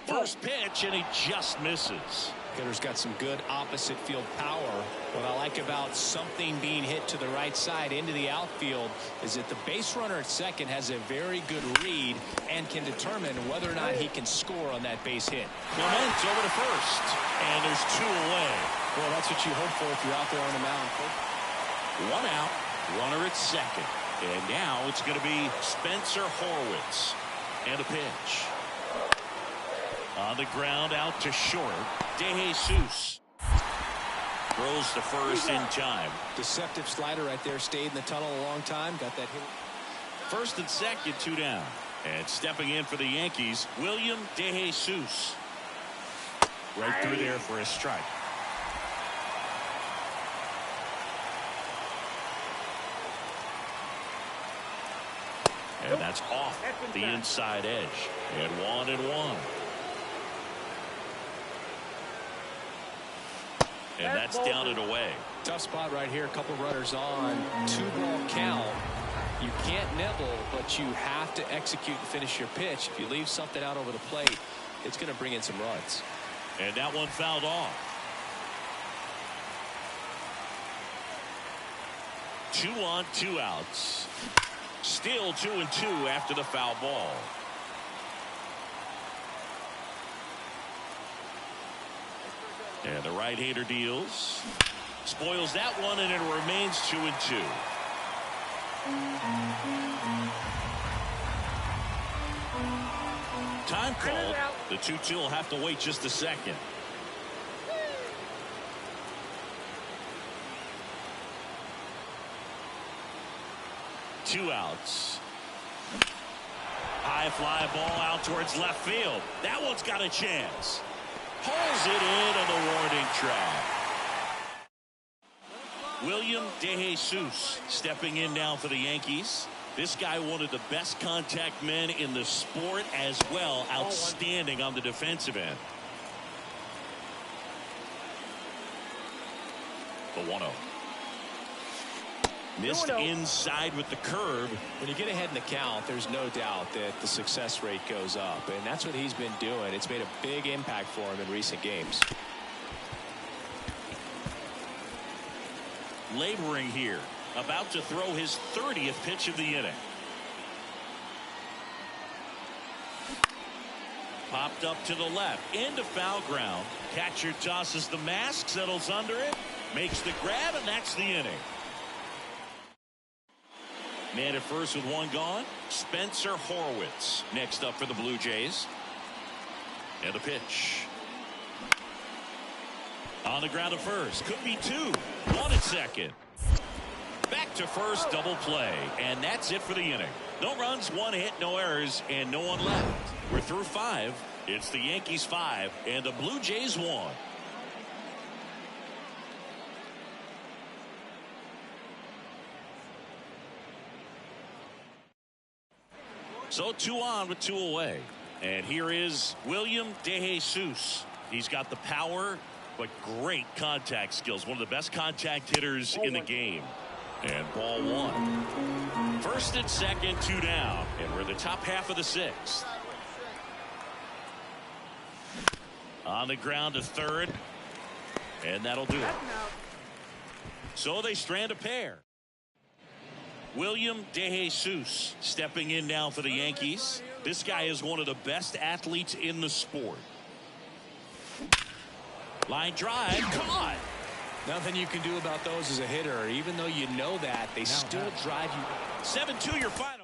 First pitch, and he just misses. Hitter's got some good opposite field power. What I like about something being hit to the right side into the outfield is that the base runner at second has a very good read and can determine whether or not he can score on that base hit. Clement over to first, and there's 2 away. Well, that's what you hope for if you're out there on the mound. 1 out, runner at second. And now it's going to be Spencer Horwitz. And a pitch. On the ground out to short. DeJesus throws to first in time. Deceptive slider right there. Stayed in the tunnel a long time. Got that hit. First and second, 2 down. And stepping in for the Yankees, William DeJesus. Right through there for a strike. And that's off the inside edge. And 1-1. And that's down and away. Tough spot right here. A couple runners on. 2-ball count. You can't nibble, but you have to execute and finish your pitch. If you leave something out over the plate, it's going to bring in some runs. And that one fouled off. 2 on, 2 outs. Still 2-2 after the foul ball. And the right-hander deals. Spoils that one, and it remains 2-2. time called. The 2-2 will have to wait just a second. Two outs. High fly ball out towards left field. That one's got a chance. Pulls it in on the warning track. William DeJesus stepping in now for the Yankees. This guy, one of the best contact men in the sport as well. Outstanding on the defensive end. The 1-0. Missed inside with the curve. When you get ahead in the count, there's no doubt that the success rate goes up, and that's what he's been doing. It's made a big impact for him in recent games. Laboring here, about to throw his 30th pitch of the inning. Popped up to the left, into foul ground. Catcher tosses the mask, settles under it, makes the grab, and that's the inning. Man at first with one gone. Spencer Horwitz next up for the Blue Jays. And the pitch. On the ground at first. Could be two. One at second. Back to first, double play. And that's it for the inning. No runs, one hit, no errors, and no one left. We're through 5. It's the Yankees 5 and the Blue Jays 1. So 2 on with 2 away. And here is William DeJesus. He's got the power, but great contact skills. One of the best contact hitters in the game. And ball 1. First and second, 2 down. And we're in the top half of the 6th. On the ground to third. And that'll do it. So they strand a pair. William DeJesus stepping in now for the Yankees. This guy is one of the best athletes in the sport. Line drive, caught. Nothing you can do about those as a hitter. Even though you know that, they still drive you. 7-2 your final.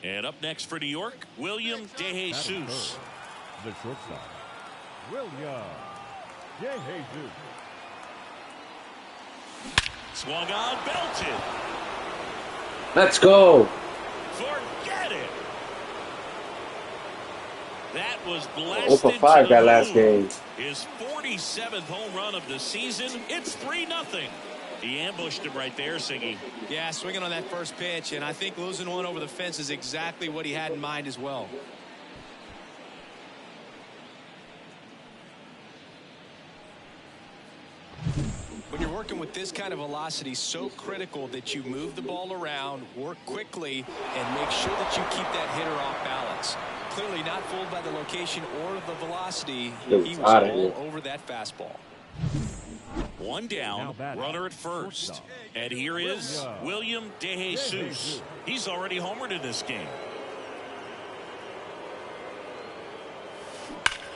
And up next for New York, William DeJesus. The shortstop, William DeJesus. Swung on, belted. Let's go. Forget it. That was blasted. 0 for 5 that last game. His 47th home run of the season. It's 3-0. He ambushed him right there, Siggy. Yeah, swinging on that first pitch, and I think losing one over the fence is exactly what he had in mind as well. When you're working with this kind of velocity, so critical that you move the ball around, work quickly, and make sure that you keep that hitter off balance. Clearly not fooled by the location or the velocity. He was all over that fastball. One down, runner at first. And here is William DeJesus. He's already homered in this game.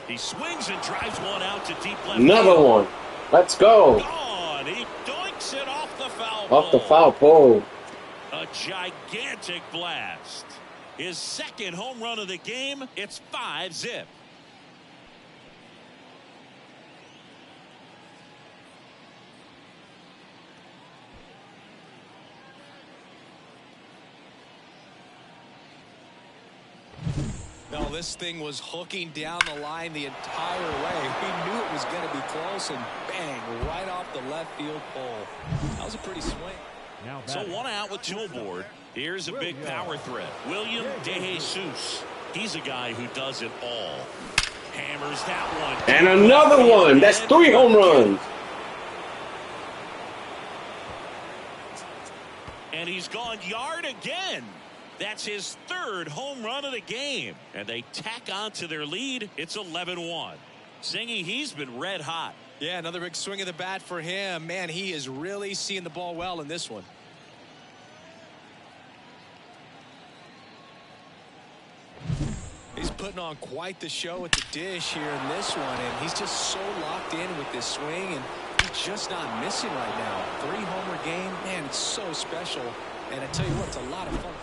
He swings and drives one out to deep left. Another one. Let's go. Gone. He doinks it off the foul pole. Off the foul pole. A gigantic blast. His second home run of the game. It's 5-zip. No, this thing was hooking down the line the entire way. He knew it was going to be close, and bang, right off the left field pole. That was a pretty swing. So 1 out with 2 aboard. Here's a big power threat. William DeJesus. He's a guy who does it all. Hammers that one. And another one. That's 3 home runs. And he's gone yard again. That's his 3rd home run of the game. And they tack on to their lead. It's 11-1. Zingy, he's been red hot. Yeah, another big swing of the bat for him. Man, he is really seeing the ball well in this one. He's putting on quite the show at the dish here in this one, and he's just so locked in with this swing, and he's just not missing right now. 3-homer game, man, it's so special. And I tell you what, it's a lot of fun.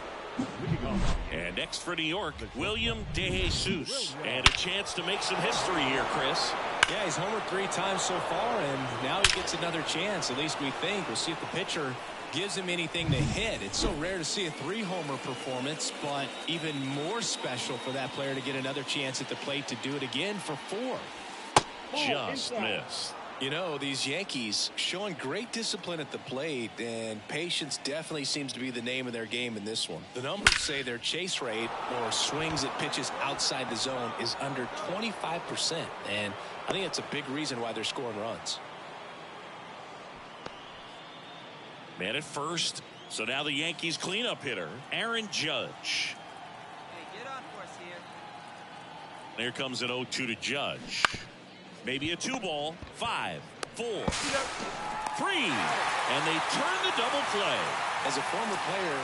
And next for New York, William DeJesus. And a chance to make some history here, Chris. Yeah, he's homered 3 times so far, and now he gets another chance. At least we think. We'll see if the pitcher gives him anything to hit. It's so rare to see a 3-homer performance, but even more special for that player to get another chance at the plate to do it again for 4. Just missed. You know, these Yankees showing great discipline at the plate, and patience definitely seems to be the name of their game in this one. The numbers say their chase rate, or swings at pitches outside the zone, is under 25%, and I think it's a big reason why they're scoring runs. Man at first. So now the Yankees cleanup hitter, Aaron Judge. Hey, get on for us here. There comes an 0-2 to Judge. Maybe a 2-ball. 5, 4, 3. And they turn the double play. As a former player,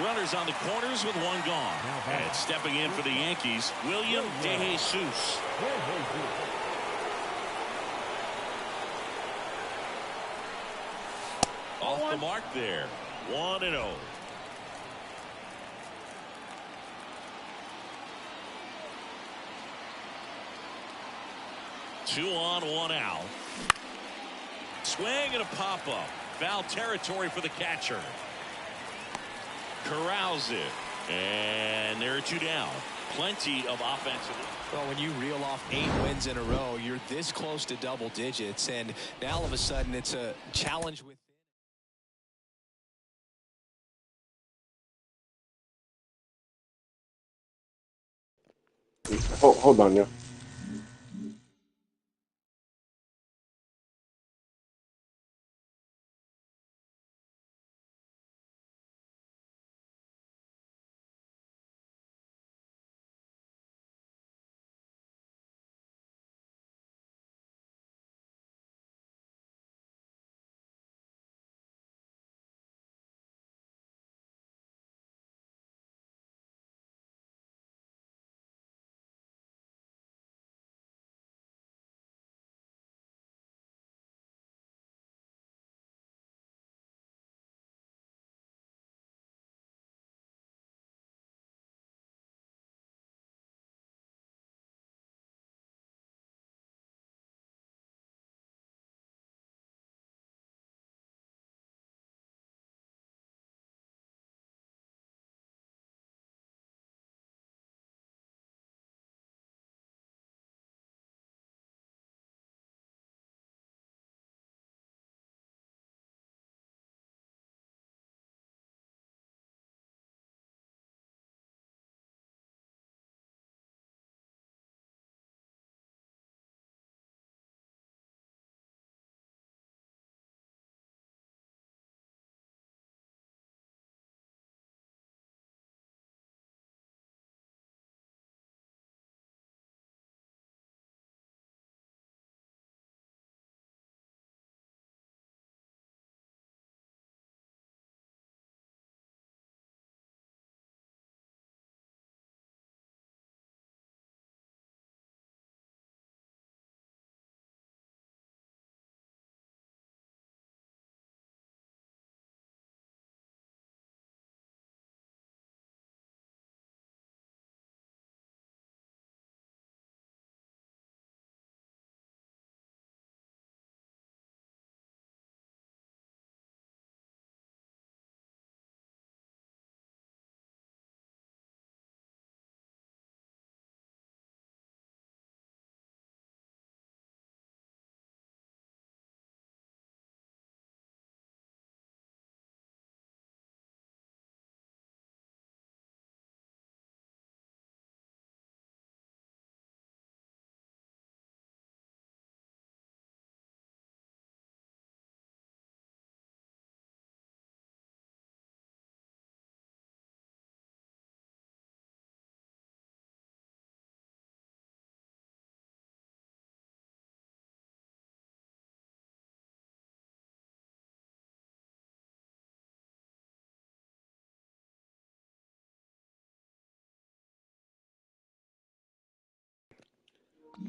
Runners on the corners with 1 gone. And stepping in for the Yankees, William DeJesus. Off the mark there. 1-0. 2 on, 1 out. Swing and a pop-up. Foul territory for the catcher. Corrals it. And there are 2 down. Plenty of offensive. well, when you reel off 8 wins in a row, you're this close to double digits, and now all of a sudden it's a challenge with Hold on, yeah.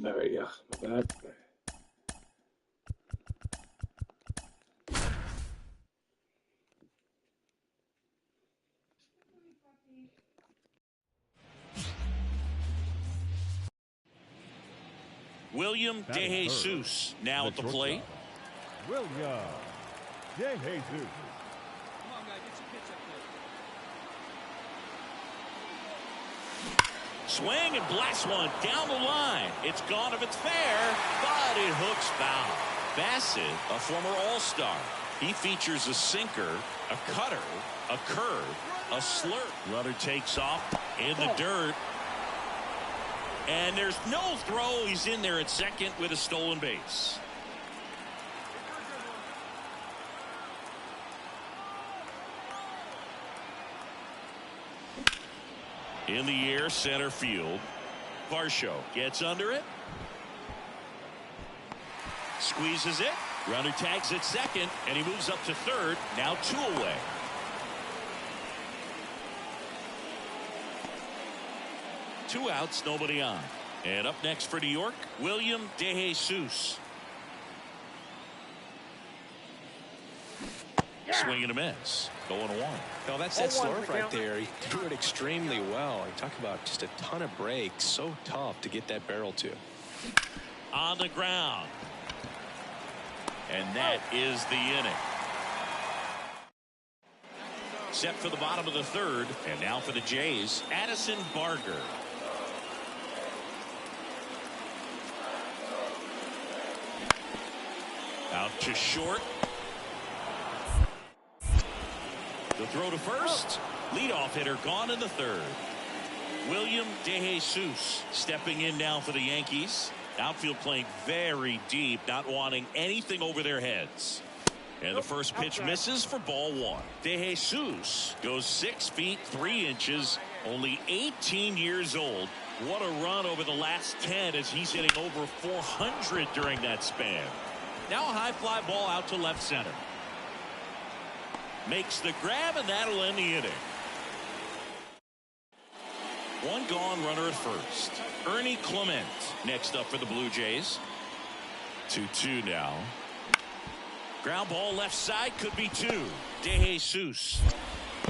All right, yeah, my bad. William Batting third, DeJesus now at the shortstop, plate. William DeJesus. Come on, guy, get your pitch up there. Swing and blast one down the line. It's gone if it's fair, but it hooks foul. Bassett, a former All-Star. He features a sinker, a cutter, a curve, a slurp. Runner takes off in the dirt. And there's no throw. He's in there at second with a stolen base. In the air, center field. Varsho gets under it. Squeezes it. Runner tags at second, and he moves up to third. Now 2 away. Two outs, nobody on. And up next for New York, William DeJesus. Swing and a miss. 0-1. No, that's that slurve right there. He threw it extremely well. You talk about just a ton of breaks. So tough to get that barrel to. On the ground. And that is the inning. Set for the bottom of the third. And now for the Jays, Addison Barger. Out to short. The throw to first. Leadoff hitter gone in the third. William DeJesus stepping in now for the Yankees. Outfield playing very deep, not wanting anything over their heads. And the first pitch misses for ball one. DeJesus goes 6 feet 3 inches, only 18 years old. What a run over the last 10 as he's hitting over 400 during that span. Now a high fly ball out to left center. Makes the grab, and that'll end the inning. One gone, runner at first. Ernie Clement next up for the Blue Jays. 2-2 now. Ground ball left side, could be 2. DeJesus.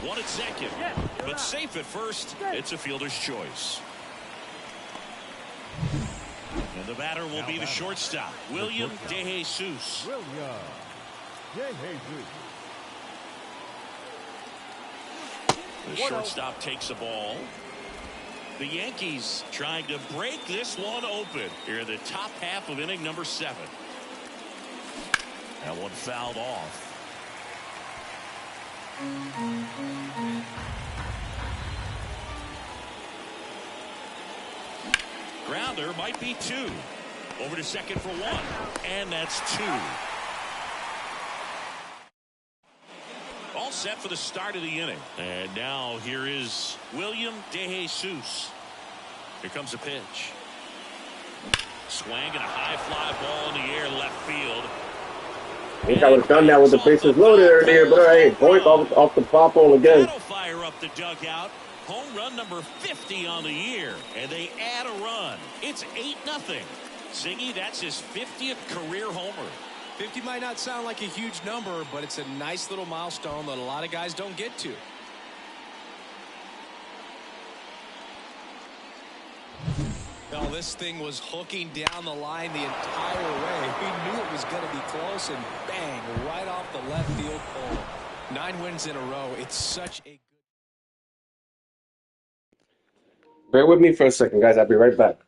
One at second, but safe at first. It's a fielder's choice. And the batter will be the shortstop, William DeJesus. William DeJesus. The shortstop takes a ball. The Yankees trying to break this one open here in the top half of inning number 7. That one fouled off. Grounder might be 2. Over to second for 1. And that's 2. All set for the start of the inning. And now here is William DeJesus. Here comes a pitch. Swing and a high fly ball in the air left field. I think I would have done that with the bases loaded earlier, but hey, boink off the pop hole again. That'll fire up the dugout. Home run number 50 on the year, and they add a run. It's 8-0. Ziggy, that's his 50th career homer. 50 might not sound like a huge number, but it's a nice little milestone that a lot of guys don't get to. Well, this thing was hooking down the line the entire way. We knew it was going to be close, and bang, right off the left field pole. 9 wins in a row. It's such a good... Bear with me for a second, guys. I'll be right back.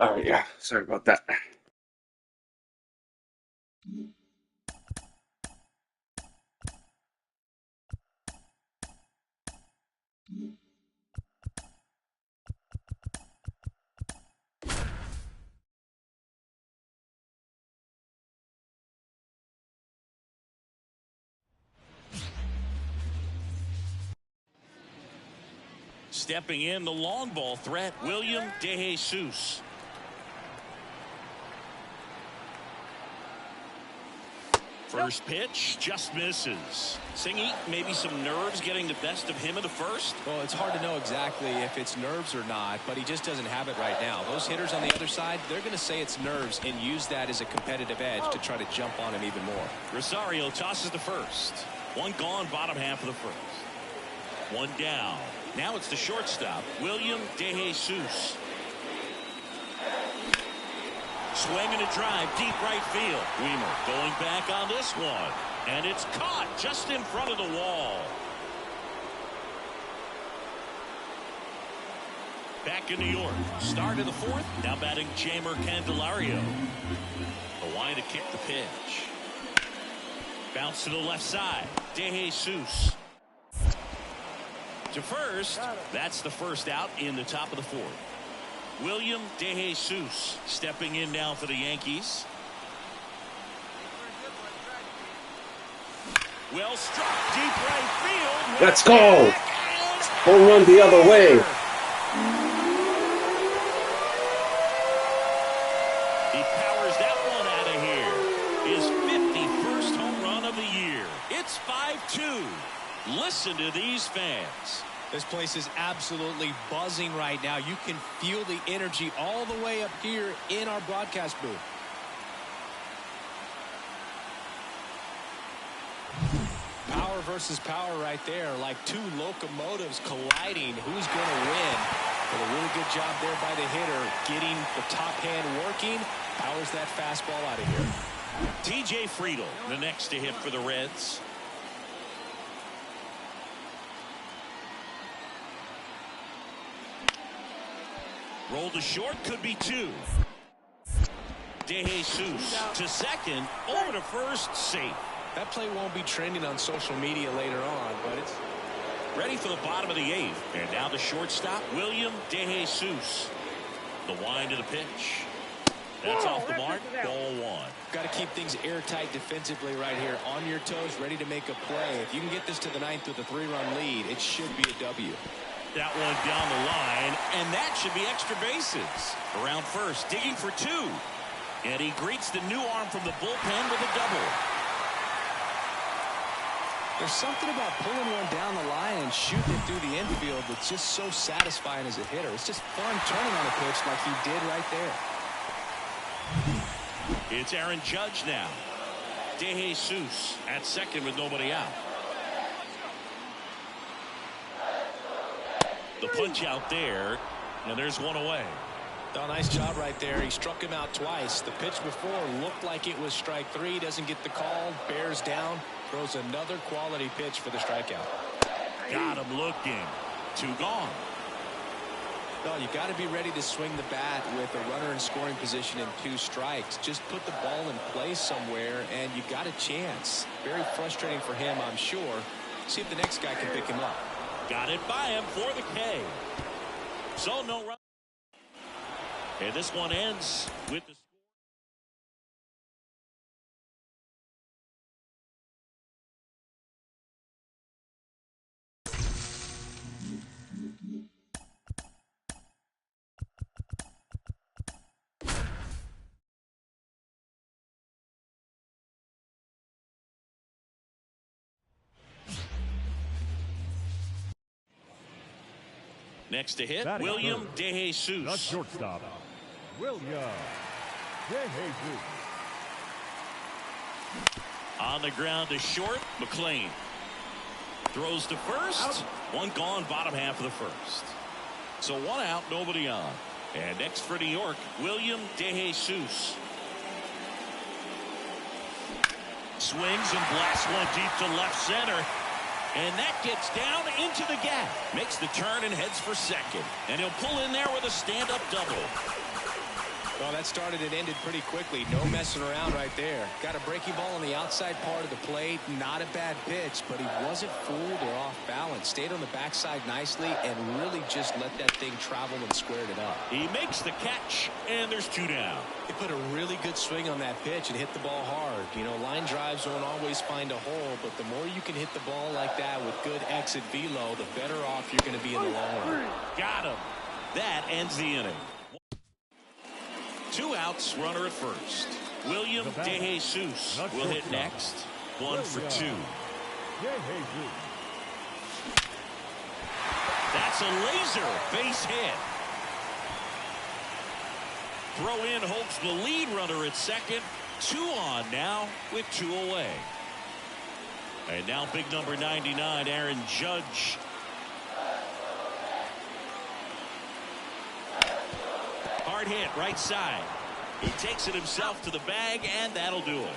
All right, yeah. Sorry about that. Stepping in, the long ball threat, William DeJesus. First pitch just misses. Singy, maybe some nerves getting the best of him in the first. Well, it's hard to know exactly if it's nerves or not, but he just doesn't have it right now. Those hitters on the other side, they're going to say it's nerves and use that as a competitive edge to try to jump on him even more. Rosario tosses the first. One gone, bottom half of the first. One down. Now it's the shortstop, William DeJesus. Swing and a drive, deep right field. Weimer going back on this one. And it's caught just in front of the wall. Back in New York. Start of the fourth. Now batting Jeimer Candelario. The line to kick the pitch. Bounce to the left side. DeJesus. To first. That's the first out in the top of the fourth. William DeJesus stepping in now for the Yankees. Well struck, deep right field. Let's go. Home run the other way. He powers that one out of here. His 51st home run of the year. It's 5-2. Listen to these fans. This place is absolutely buzzing right now. You can feel the energy all the way up here in our broadcast booth. Power versus power right there, like two locomotives colliding. Who's going to win? But a really good job there by the hitter, getting the top hand working. Powers that fastball out of here. TJ Friedel, the next to hit for the Reds. Roll to short, could be two. DeJesus to second, over to first, safe. That play won't be trending on social media later on, but it's ready for the bottom of the eighth. And now the shortstop, William DeJesus. The wind of the pitch. That's off the mark, ball one. Got to keep things airtight defensively right here. On your toes, ready to make a play. If you can get this to the ninth with a 3-run lead, it should be a W. That one down the line, and that should be extra bases. Around first, digging for two. And he greets the new arm from the bullpen with a double. There's something about pulling one down the line and shooting it through the infield that's just so satisfying as a hitter. It's just fun turning on a pitch like he did right there. It's Aaron Judge now. DeJesus at second with nobody out. The punch out there, and there's one away. Oh, nice job right there. He struck him out twice. The pitch before looked like it was strike three. Doesn't get the call. Bears down. Throws another quality pitch for the strikeout. Got him looking. Two gone. No, you got to be ready to swing the bat with a runner in scoring position and 2 strikes. Just put the ball in place somewhere, and you got a chance. Very frustrating for him, I'm sure. See if the next guy can pick him up. Got it by him for the K. So no run. And this one ends with the next to hit, Batting William third, the DeJesus. shortstop, William DeJesus. On the ground to short, McLean. Throws to first. One gone, bottom half of the first. So one out, nobody on. And next for New York, William DeJesus. Swings and blasts one deep to left center. And that gets down into the gap. Makes the turn and heads for second. And he'll pull in there with a stand-up double. Well, that started and ended pretty quickly. No messing around right there. Got a breaking ball on the outside part of the plate. Not a bad pitch, but he wasn't fooled or off balance. Stayed on the backside nicely and really just let that thing travel and squared it up. He makes the catch, and there's 2 down. He put a really good swing on that pitch and hit the ball hard. You know, line drives don't always find a hole, but the more you can hit the ball like that with good exit velo, the better off you're going to be in the long run. Got him. That ends the inning. 2 outs, runner at first. William DeJesus will hit next. 1 for 2. That's a laser base hit. Throw in hopes the lead runner at second. 2 on now with 2 away. And now big number 99, Aaron Judge. Hard hit right side. He takes it himself to the bag, and that'll do it.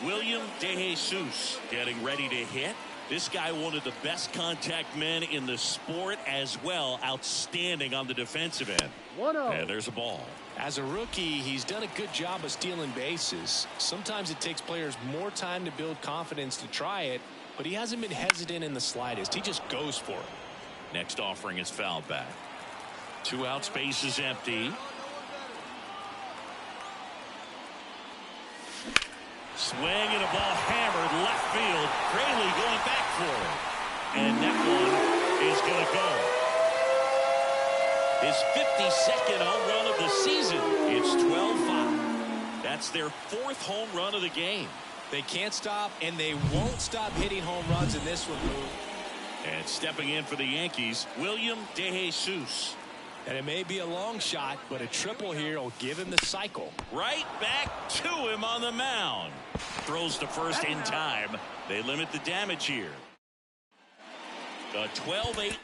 William DeJesus getting ready to hit. This guy, one of the best contact men in the sport as well. Outstanding on the defensive end. And there's a ball. As a rookie, he's done a good job of stealing bases. Sometimes it takes players more time to build confidence to try it, but he hasn't been hesitant in the slightest. He just goes for it. Next offering is fouled back. 2 outs, base is empty. Swing and a ball hammered left field. Fraley going back for it. And that one is going to go. His 52nd home run of the season. It's 12-5. That's their 4th home run of the game. They can't stop, and they won't stop hitting home runs in this one, Boo. And stepping in for the Yankees, William DeJesus. And it may be a long shot, but a triple here will give him the cycle. Right back to him on the mound. Throws to first in time. They limit the damage here. A 12-8 final.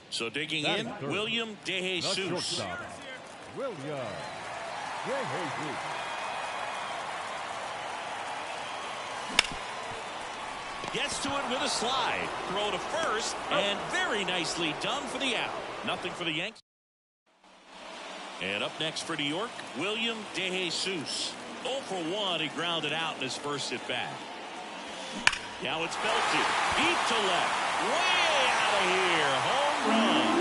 So digging in, William DeJesus. William DeJesus. Gets to it with a slide. Throw to first, and very nicely done for the out. Nothing for the Yankees. And up next for New York, William DeJesus. 0 for 1, he grounded out in his first at bat. Now it's belted. Deep to left. Way out of here. Home run.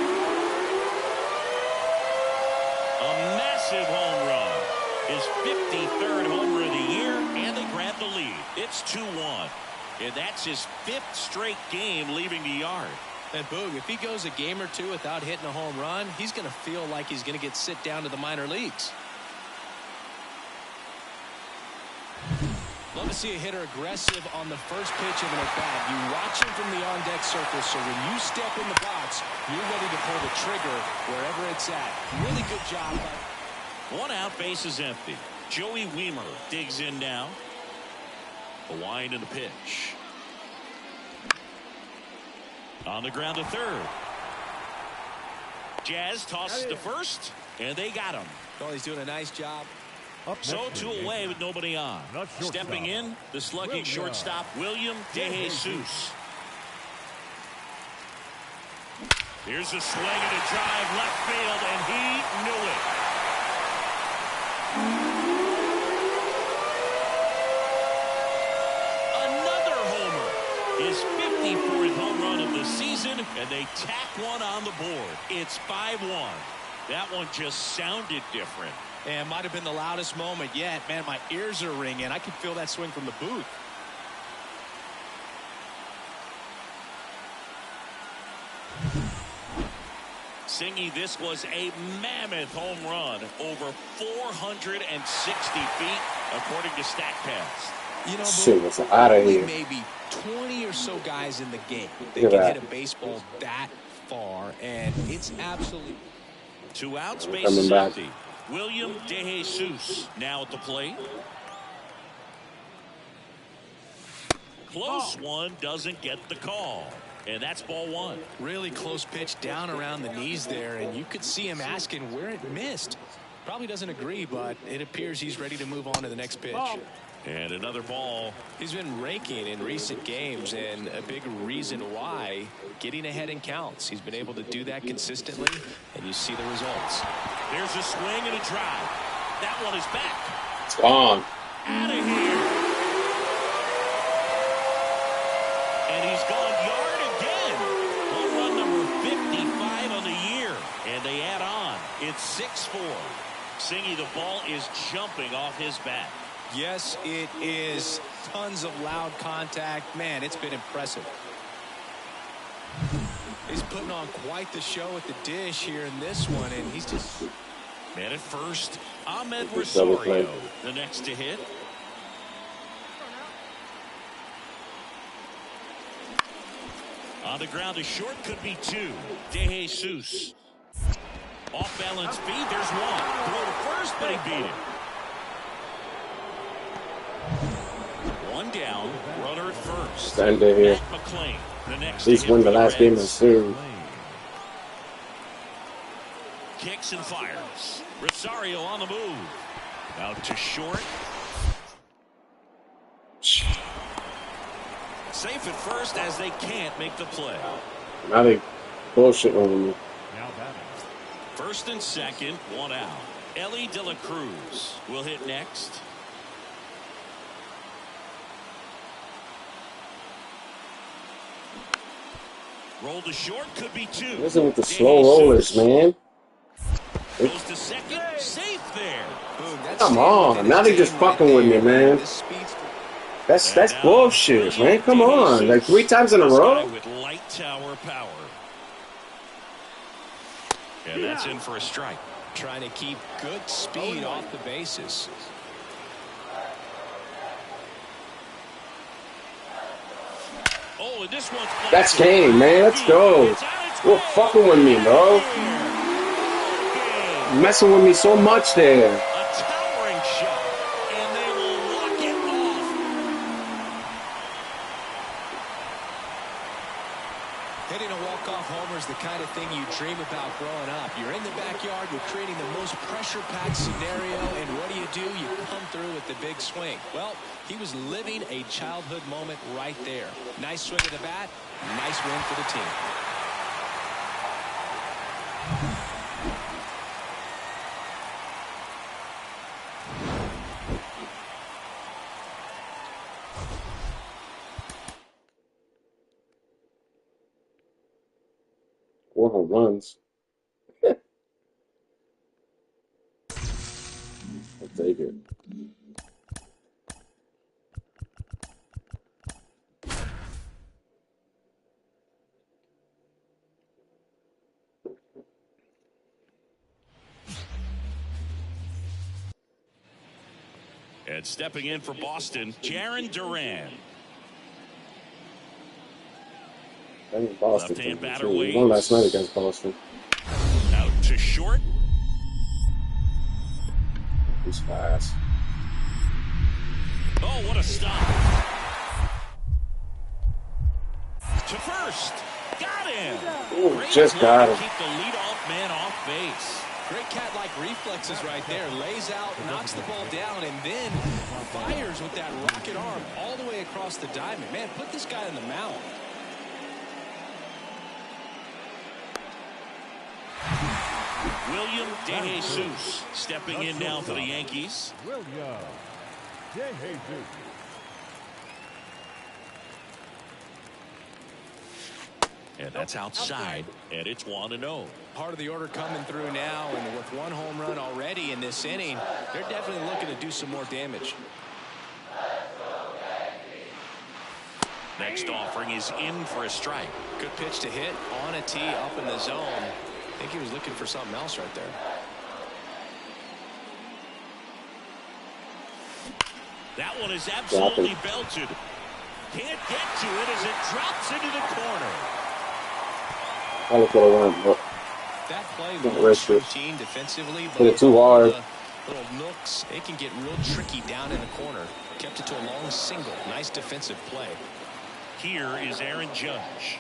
A massive home run. His 53rd homer of the year, and they grab the lead. It's 2-1. And that's his 5th straight game leaving the yard. And Boog, if he goes a game or 2 without hitting a home run, he's going to feel like he's going to get sit down to the minor leagues. Love to see a hitter aggressive on the first pitch of an at-bat. You watch him from the on-deck circle, so when you step in the box, you're ready to pull the trigger wherever it's at. Really good job. 1 out, base is empty. Joey Wiemer digs in now. The wind and the pitch. On the ground to third. Jazz tosses to first, and they got him. Oh, he's doing a nice job. So 2 away with nobody on. Stepping in, the slugging shortstop, William DeJesus. Here's a swing and a drive left field, and he knew it. Another homer. His 54th home run of the season, and they tack one on the board. It's 5-1. That one just sounded different. And might have been the loudest moment yet. Man, my ears are ringing. I can feel that swing from the booth. Singy, this was a mammoth home run, over 460 feet, according to StatCast. You know, Shit was out of here. Maybe 20 or so guys in the game that can hit a baseball that far, and it's absolutely. 2 outs, base is empty. William DeJesus now at the plate. close one doesn't get the call. And that's ball one. Really close pitch down around the knees there, and you could see him asking where it missed. Probably doesn't agree, but it appears he's ready to move on to the next pitch. And another ball. He's been raking in recent games, and a big reason why, getting ahead in counts. He's been able to do that consistently, and you see the results. There's a swing and a drive. That one is back. It's gone. Out of here. And he's gone yard again. Home run number 55 on the year. And they add on. It's 6-4. Singy, the ball is jumping off his bat. Yes, it is. Tons of loud contact. Man, it's been impressive. He's putting on quite the show at the dish here in this one, and he's just... Man at first, Ahmed Rosario, the next to hit. On the ground, a short could be two. De Jesus. Off balance feed, there's one. Throw to first, but he beat it. One down, runner at first. Stand there here. Matt McClain, the next At least win the last game of the series. Kicks and fires. Rosario on the move. Out to short. Safe at first as they can't make the play. Now they bullshitting over me. Now batting. First and second, one out. Ellie De La Cruz will hit next. Roll to short, could be two. Listen with the slow rollers, man. Goes to second, safe there. Come on, now they just fucking with me, man. That's bullshit, man. Come on, like 3 times in a row. With light tower power. And that's in for a strike. Trying to keep good speed off the bases. Oh, and this one's That's game, man. Let's go. You're fucking with me, bro. You're messing with me so much there. A towering shot, and they will walk it off. Hitting a walk-off homer is the kind of thing you dream about growing up. You're in the backyard, you're creating the most pressure-packed scenario, and what do? You come through with the big swing. Well, he was living a childhood moment right there. Nice swing of the bat, nice win for the team. Four home runs. I'll take it. And stepping in for Boston, Jarren Duran. Boston. Left-hand batter We won last night against Boston. Out to short. He's fast. Oh, what a stop. To first. Got him. Ooh, Great just play got to him. keep the leadoff man off base. Great cat-like reflexes right there. Lays out, knocks the ball down, and then fires with that rocket arm all the way across the diamond. Man, put this guy on the mound. William De Jesus stepping in now for the Yankees. William De Jesus. And that's outside, and it's 1-0. Part of the order coming through now, and with one home run already in this inning, they're definitely looking to do some more damage. Next offering is in for a strike. Good pitch to hit on a tee up in the zone. I think he was looking for something else right there. That one is absolutely belted. Can't get to it as it drops into the corner. I look at it. That play Looks routine defensively, but hit it too hard. Little nooks, it can get real tricky down in the corner. Kept it to a long single. Nice defensive play. Here is Aaron Judge.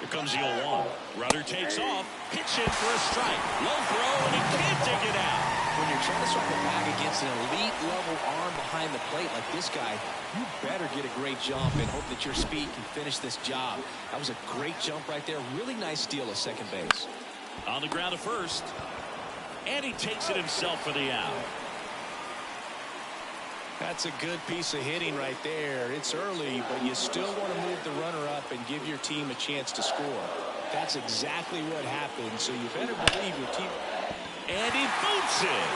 Here comes the 0-1. Rudder takes off. Pitch in for a strike. Low throw, and he can't take it out. When you're trying to circle back against an elite level arm behind the plate like this guy, you better get a great jump and hope that your speed can finish this job. That was a great jump right there. Really nice steal of second base. On the ground to first. And he takes it himself for the out. That's a good piece of hitting right there. It's early, but you still want to move the runner up and give your team a chance to score. That's exactly what happened, so you better believe your team. And he boots it.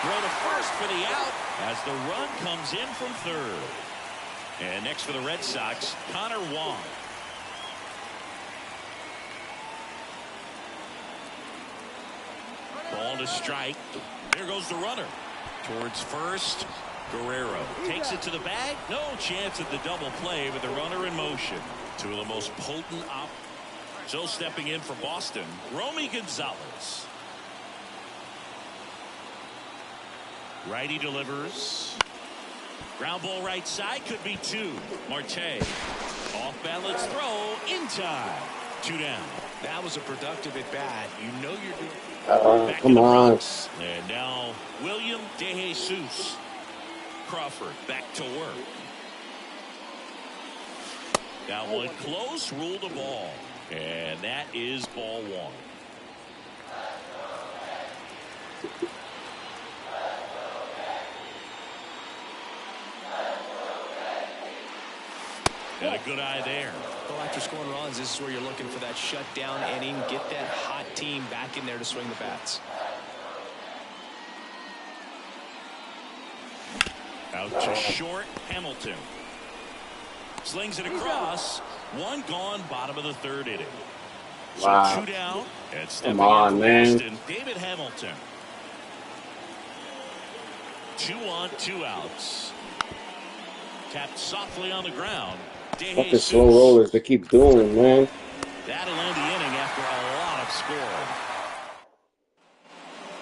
Throw to first for the out as the run comes in from third. And next for the Red Sox, Connor Wong. Ball to strike. There goes the runner. Towards first. Guerrero takes it to the bag. No chance at the double play with the runner in motion. Two of the most potent op. So stepping in for Boston, Romy Gonzalez. Righty delivers. Ground ball right side, could be two. Marte. Off balance throw in time. 2 down. That was a productive at bat. You know you're doing. Come on. And now William DeJesus. Crawford back to work. That one close, ruled a ball. And that is ball 1. Got a good eye there. Well, after scoring runs, this is where you're looking for that shutdown inning. Get that hot team back in there to swing the bats. Out to short, Hamilton. Slings it across. One gone, bottom of the 3rd inning. So Wow. 2 down. And stepping Come on, in for man. Boston, David Hamilton. 2 on, 2 outs. Tapped softly on the ground. Fucking slow rollers they keep doing, man. That'll end the inning after a lot of scoring.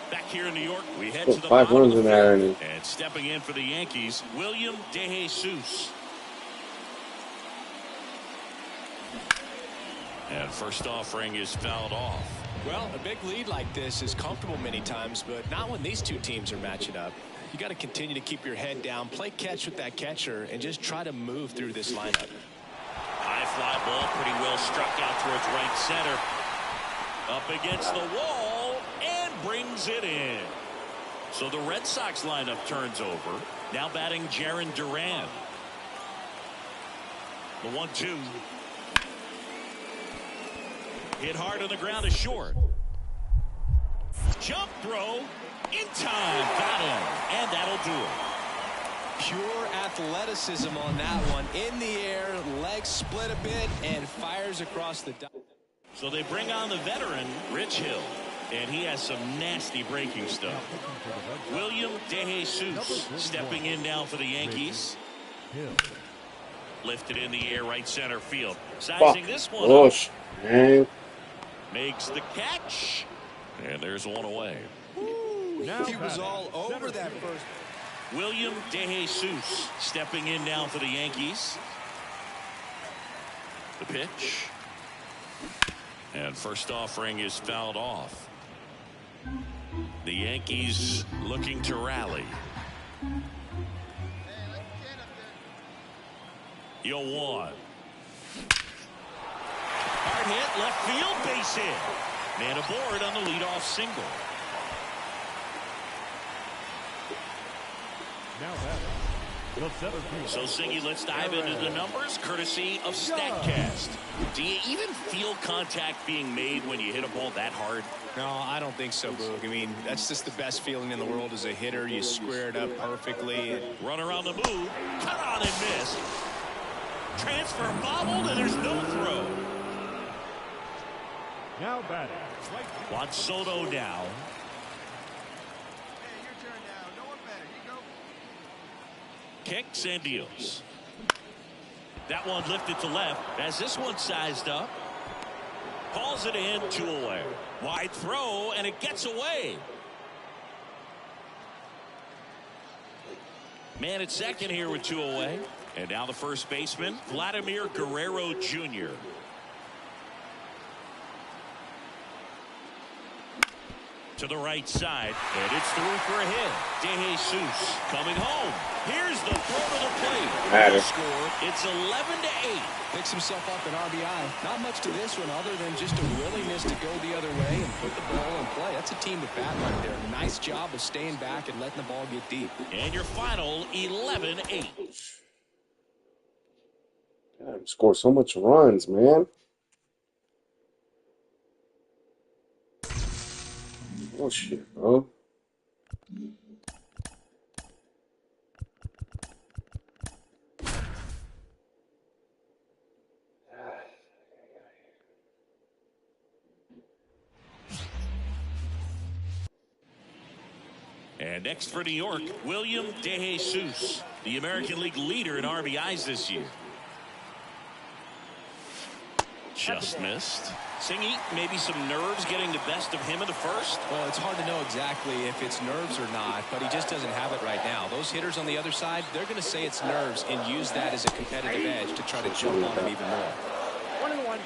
Back here in New York, we head Put to the 5 bottom runs of in the that 3rd. inning. And stepping in for the Yankees, William DeJesus. And first offering is fouled off. Well, a big lead like this is comfortable many times, but not when these two teams are matching up. You got to continue to keep your head down, play catch with that catcher, and just try to move through this lineup. High fly ball, pretty well struck out towards right center. Up against the wall and brings it in. So the Red Sox lineup turns over. Now batting Jarren Duran. The 1-2. Hit hard on the ground is short. Jump throw in time. Got him. And that'll do it. Pure athleticism on that one. In the air, legs split a bit, and fires across the diamond. So they bring on the veteran, Rich Hill. And he has some nasty breaking stuff. William DeJesus stepping in now for the Yankees. Lifted in the air, right center field. Sizing this one up. Man. Makes the catch. And there's one away. He was all over that first. William DeJesus stepping in now for the Yankees. The pitch. And first offering is fouled off. The Yankees looking to rally. Yo, 1. Hard hit, left field, base hit. Man aboard on the leadoff single. Now that the center field. So, Singy, let's dive into the numbers, courtesy of StatCast. Do you even feel contact being made when you hit a ball that hard? No, I don't think so, Boog. I mean, that's just the best feeling in the world as a hitter. You square it up perfectly. Runner on the move, cut on and miss. Transfer bobbled, and there's no throw. Now batting. Juan Soto now. Hey, your turn now. No one better. You go. Kicks and deals. That one lifted to left as this one sized up. Calls it in, 2 away. Wide throw, and it gets away. Man at second here with 2 away. And now the first baseman, Vladimir Guerrero Jr. To the right side, and it's through for a hit. DeJesus coming home. Here's the throw to the plate. The score, it's 11-8. Picks himself up an RBI. Not much to this one other than just a willingness to go the other way and put the ball in play. That's a team with bat right there. Nice job of staying back and letting the ball get deep. And your final 11-8. God, score so much runs, man. Oh shit, bro. And next for New York, William DeJesus, the American League leader in RBIs this year. Just missed. Singy, maybe some nerves getting the best of him in the first. Well, it's hard to know exactly if it's nerves or not, but he just doesn't have it right now. Those hitters on the other side, they're going to say it's nerves and use that as a competitive edge to try to jump on him even more. 1-1.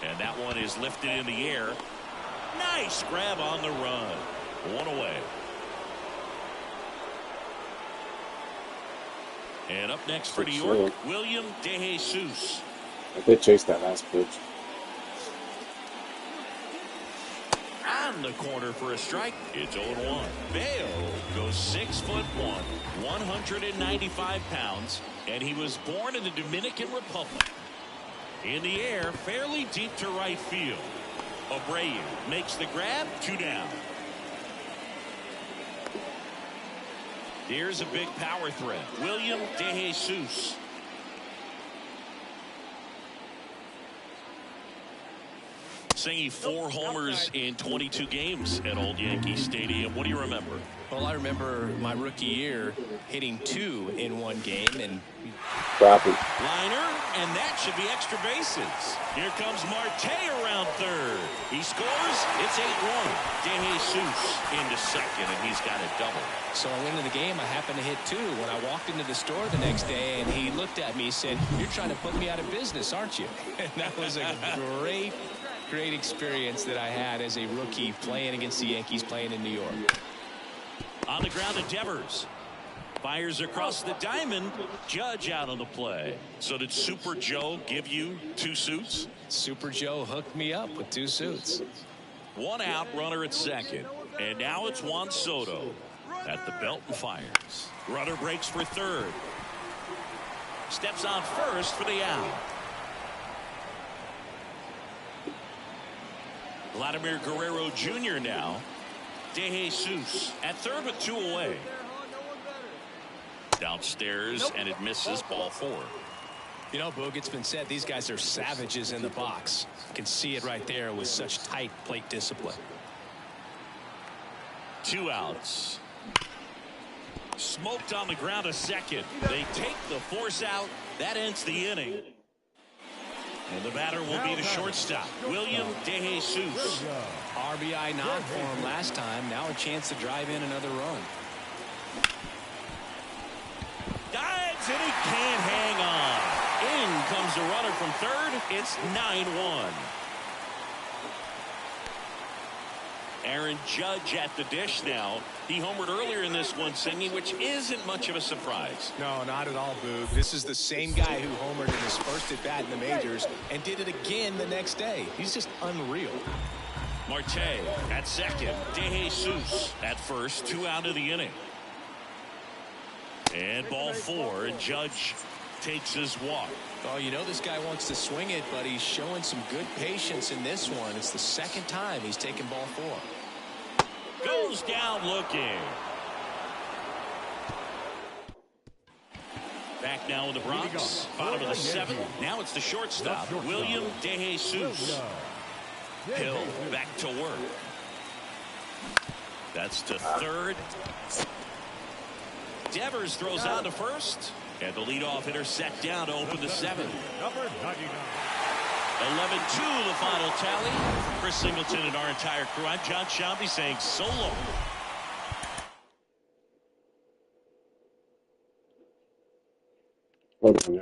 And that one is lifted in the air. Nice grab on the run. 1 away. And up next for New York, William DeJesus. I did chase that last pitch. On the corner for a strike. It's 0-1. Bayo goes 6'1", 195 pounds, and he was born in the Dominican Republic. In the air, fairly deep to right field. Abreu makes the grab, 2 down. Here's a big power threat. William DeJesus. Singing 4 homers in 22 games at Old Yankee Stadium. What do you remember? Well, I remember my rookie year hitting 2 in 1 game and Crappy. Liner, and that should be extra bases. Here comes Marte around third. He scores. It's 8-1. DeJesus into second, and he's got a double. So I went into the game. I happened to hit 2 when I walked into the store the next day, and he looked at me and said, "You're trying to put me out of business, aren't you?" And that was a great experience that I had as a rookie playing against the Yankees, playing in New York. On the ground to Devers. Fires across the diamond. Judge out on the play. So did Super Joe give you 2 suits? Super Joe hooked me up with 2 suits. 1 out, runner at second. And now it's Juan Soto at the belt and fires. Runner breaks for third. Steps on first for the out. Vladimir Guerrero Jr. now. DeJesus at third with 2 away. Downstairs, and it misses, ball 4. You know, Boog, it's been said these guys are savages in the box. You can see it right there with such tight plate discipline. 2 outs. Smoked on the ground a second. They take the force out. That ends the inning. And the batter will be the shortstop, William DeJesus. RBI knock for him last time. Now a chance to drive in another run. Dives, and he can't hang on. In comes the runner from third. It's 9-1. Aaron Judge at the dish now. He homered earlier in this one, Singy, which isn't much of a surprise. No, not at all, Boog. This is the same guy who homered in his first at bat in the majors and did it again the next day. He's just unreal. Marte at second. DeJesus at first. 2 out of the inning. And ball 4, and Judge takes his walk. Oh, you know this guy wants to swing it, but he's showing some good patience in this one. It's the second time he's taken ball 4. Goes down looking. Back now in the Bronx. Bottom of the 7th. Now it's the shortstop, William DeJesus. Hill back to work. That's to third. Devers throws on to first. And the leadoff hitter set down to open the seventh. Number 99. 11-2 the final tally. For Chris Singleton and our entire crew, I'm John Shambi saying so long. Hold on, yeah.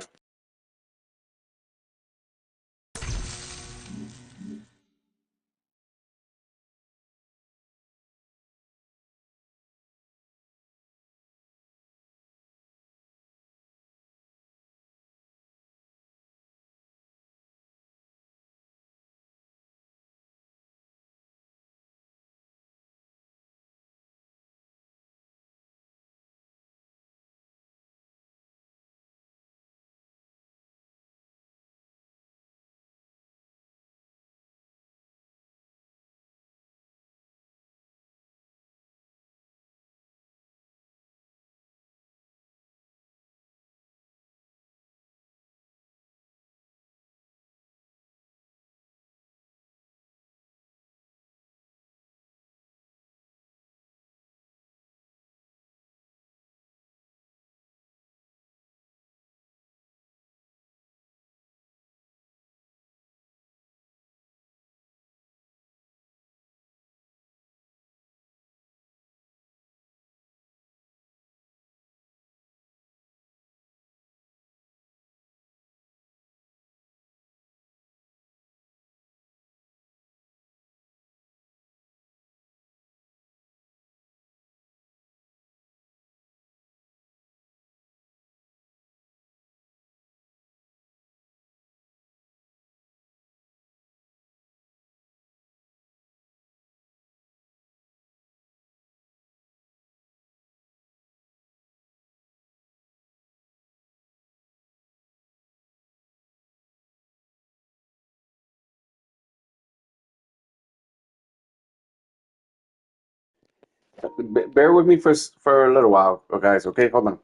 Bear with me for a little while, guys. Okay, hold on.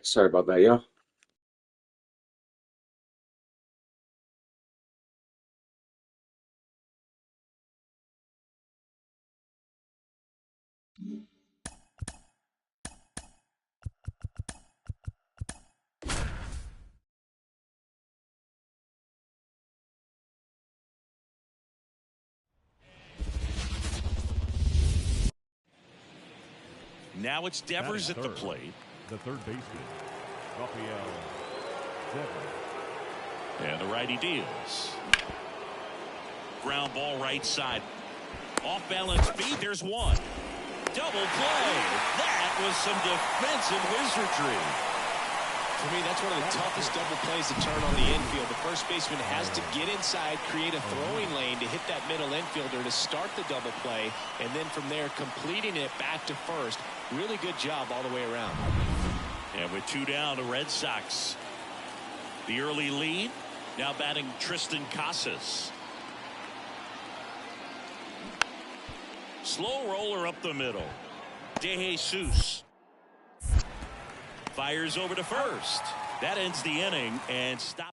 Sorry about that, y'all. Now it's Devers at the Batting third, plate. the third baseman, Rafael Devers. And the righty deals. Ground ball right side. Off balance feed. There's one. Double play. That was some defensive wizardry. For me, that's one of the toughest double plays to turn on the infield. The first baseman has to get inside, create a throwing lane to hit that middle infielder to start the double play, and then from there completing it back to first. Really good job all the way around. And with 2 down, the Red Sox. The early lead. Now batting Tristan Casas. Slow roller up the middle. DeJesus fires over to first. That ends the inning and stop.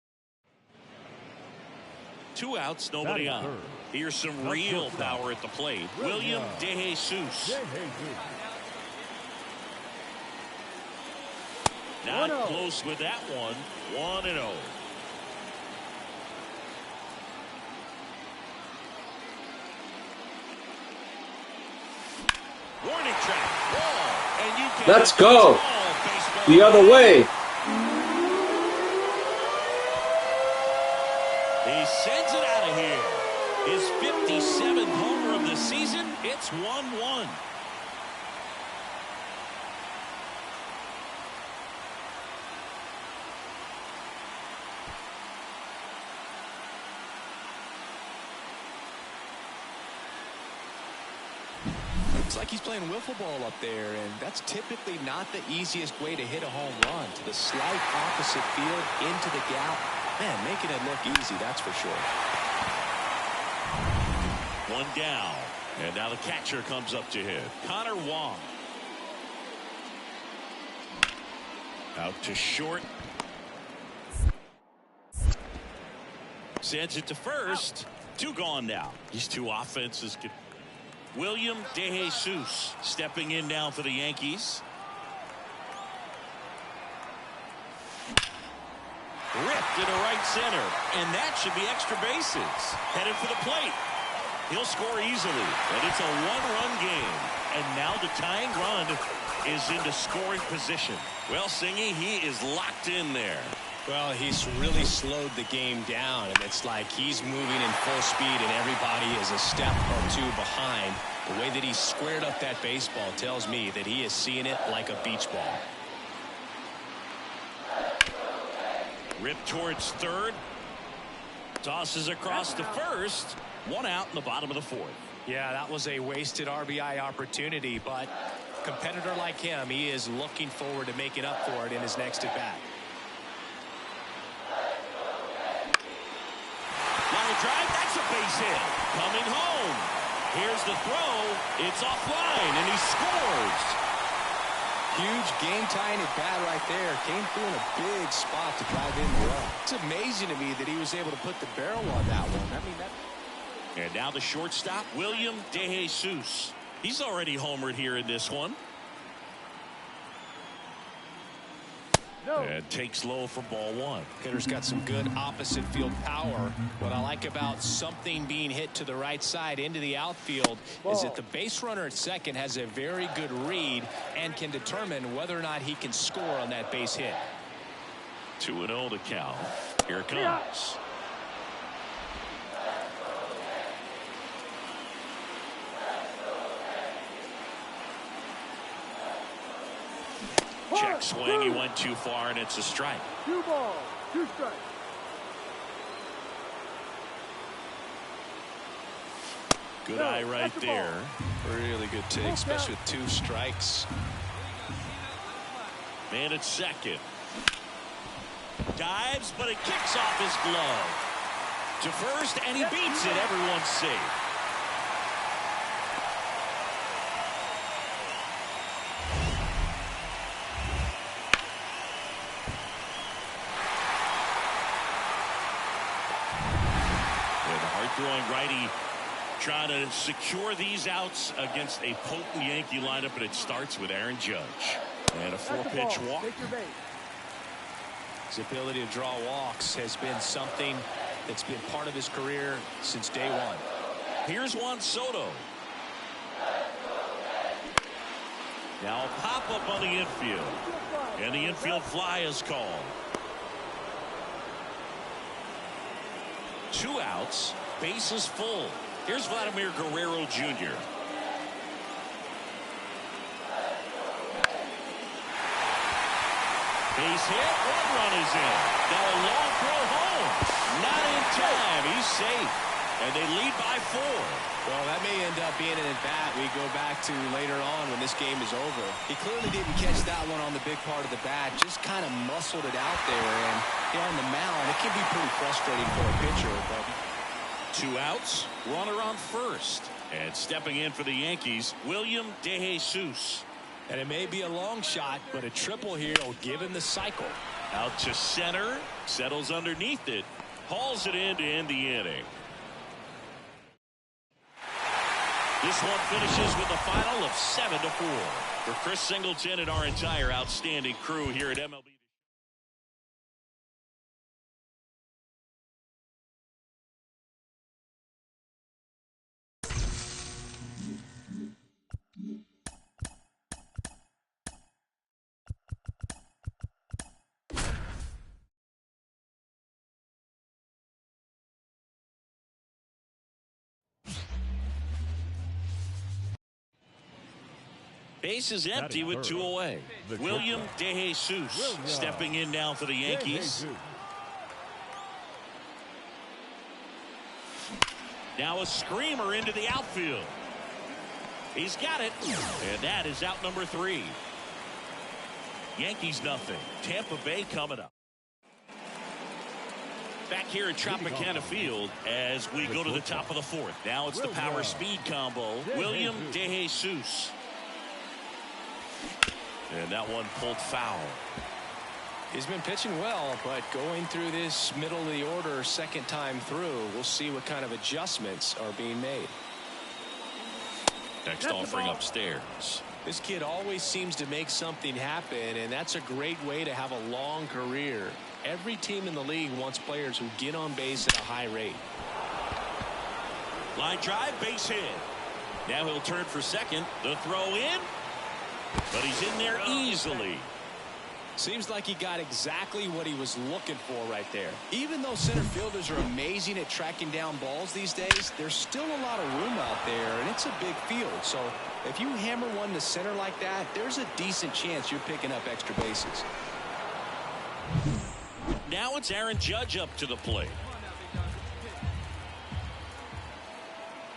2 outs, nobody on. Here's some real power at the plate. William DeJesus. Not close with that one. 1-0. Warning track. Wall. And you can Let's go. The other way. He sends it out of here. His 57th homer of the season. It's 1-1. Looks like he's playing wiffle ball up there, and that's typically not the easiest way to hit a home run. To the slight opposite field, into the gap. Man, making it look easy, that's for sure. 1 down. And now the catcher comes up to hit. Connor Wong. Out to short. Sends it to first. 2 gone now. These 2 offenses can. William DeJesus stepping in now for the Yankees. Ripped into right center, and that should be extra bases. Headed for the plate. He'll score easily, and it's a 1-run game. And now the tying run is into scoring position. Well, Singy, he is locked in there. Well, he's really slowed the game down, and it's like he's moving in full speed, and everybody is a step or 2 behind. The way that he squared up that baseball tells me that he is seeing it like a beach ball. Ripped towards third. Tosses across to first. 1 out in the bottom of the 4th. Yeah, that was a wasted RBI opportunity, but a competitor like him, he is looking forward to making up for it in his next at-bat. Line drive, that's a base hit. Coming home. Here's the throw. It's offline, and he scores. Huge game-tying at-bat right there. Came through in a big spot to drive in the run. It's amazing to me that he was able to put the barrel on that one. I mean, that. And now the shortstop, William DeJesus. He's already homered here in this one. And takes low for ball 1. Hitter's got some good opposite field power. What I like about something being hit to the right side into the outfield is that the base runner at second has a very good read and can determine whether or not he can score on that base hit. 2-0 to count. Here it comes. Check swing. He went too far, and it's a strike. 2 balls, 2 strikes. Good eye right there. Really good take, especially with 2 strikes. Man at second. Dives, but it kicks off his glove. To first, and he beats it. Everyone's safe. throwing righty, trying to secure these outs against a potent Yankee lineup, and it starts with Aaron Judge. And a 4-pitch walk. His ability to draw walks has been something that's been part of his career since day one. Here's Juan Soto. Now a pop-up on the infield. And the infield fly is called. 2 outs. Bases full. Here's Vladimir Guerrero Jr. Base hit. 1 run is in. Now a long throw home. Not in time. He's safe. And they lead by 4. Well, that may end up being an at-bat we go back to later on when this game is over. He clearly didn't catch that one on the big part of the bat. Just kind of muscled it out there. And on the mound, it can be pretty frustrating for a pitcher. But 2 outs. Runner on first. And stepping in for the Yankees, William DeJesus. And it may be a long shot, but a triple here will give him the cycle. Out to center. Settles underneath it. Hauls it in to end the inning. This one finishes with a final of 7-4. For Chris Singleton and our entire outstanding crew here at MLB. Base is empty with 2 away. William DeJesus stepping in now for the Yankees. Now a screamer into the outfield. He's got it. And that is out number 3. Yankees nothing. Tampa Bay coming up. Back here at Tropicana Field as we go to the top of the 4th. Now it's the power speed combo. William DeJesus. And that one pulled foul. He's been pitching well, but going through this middle of the order second time through, we'll see what kind of adjustments are being made. Next offering upstairs. This kid always seems to make something happen, and that's a great way to have a long career. Every team in the league wants players who get on base at a high rate. Line drive, base hit. Now he'll turn for second. The throw in. But he's in there easily. Seems like he got exactly what he was looking for right there. Even though center fielders are amazing at tracking down balls these days, there's still a lot of room out there, and it's a big field. So if you hammer one to center like that, there's a decent chance you're picking up extra bases. Now it's Aaron Judge up to the plate.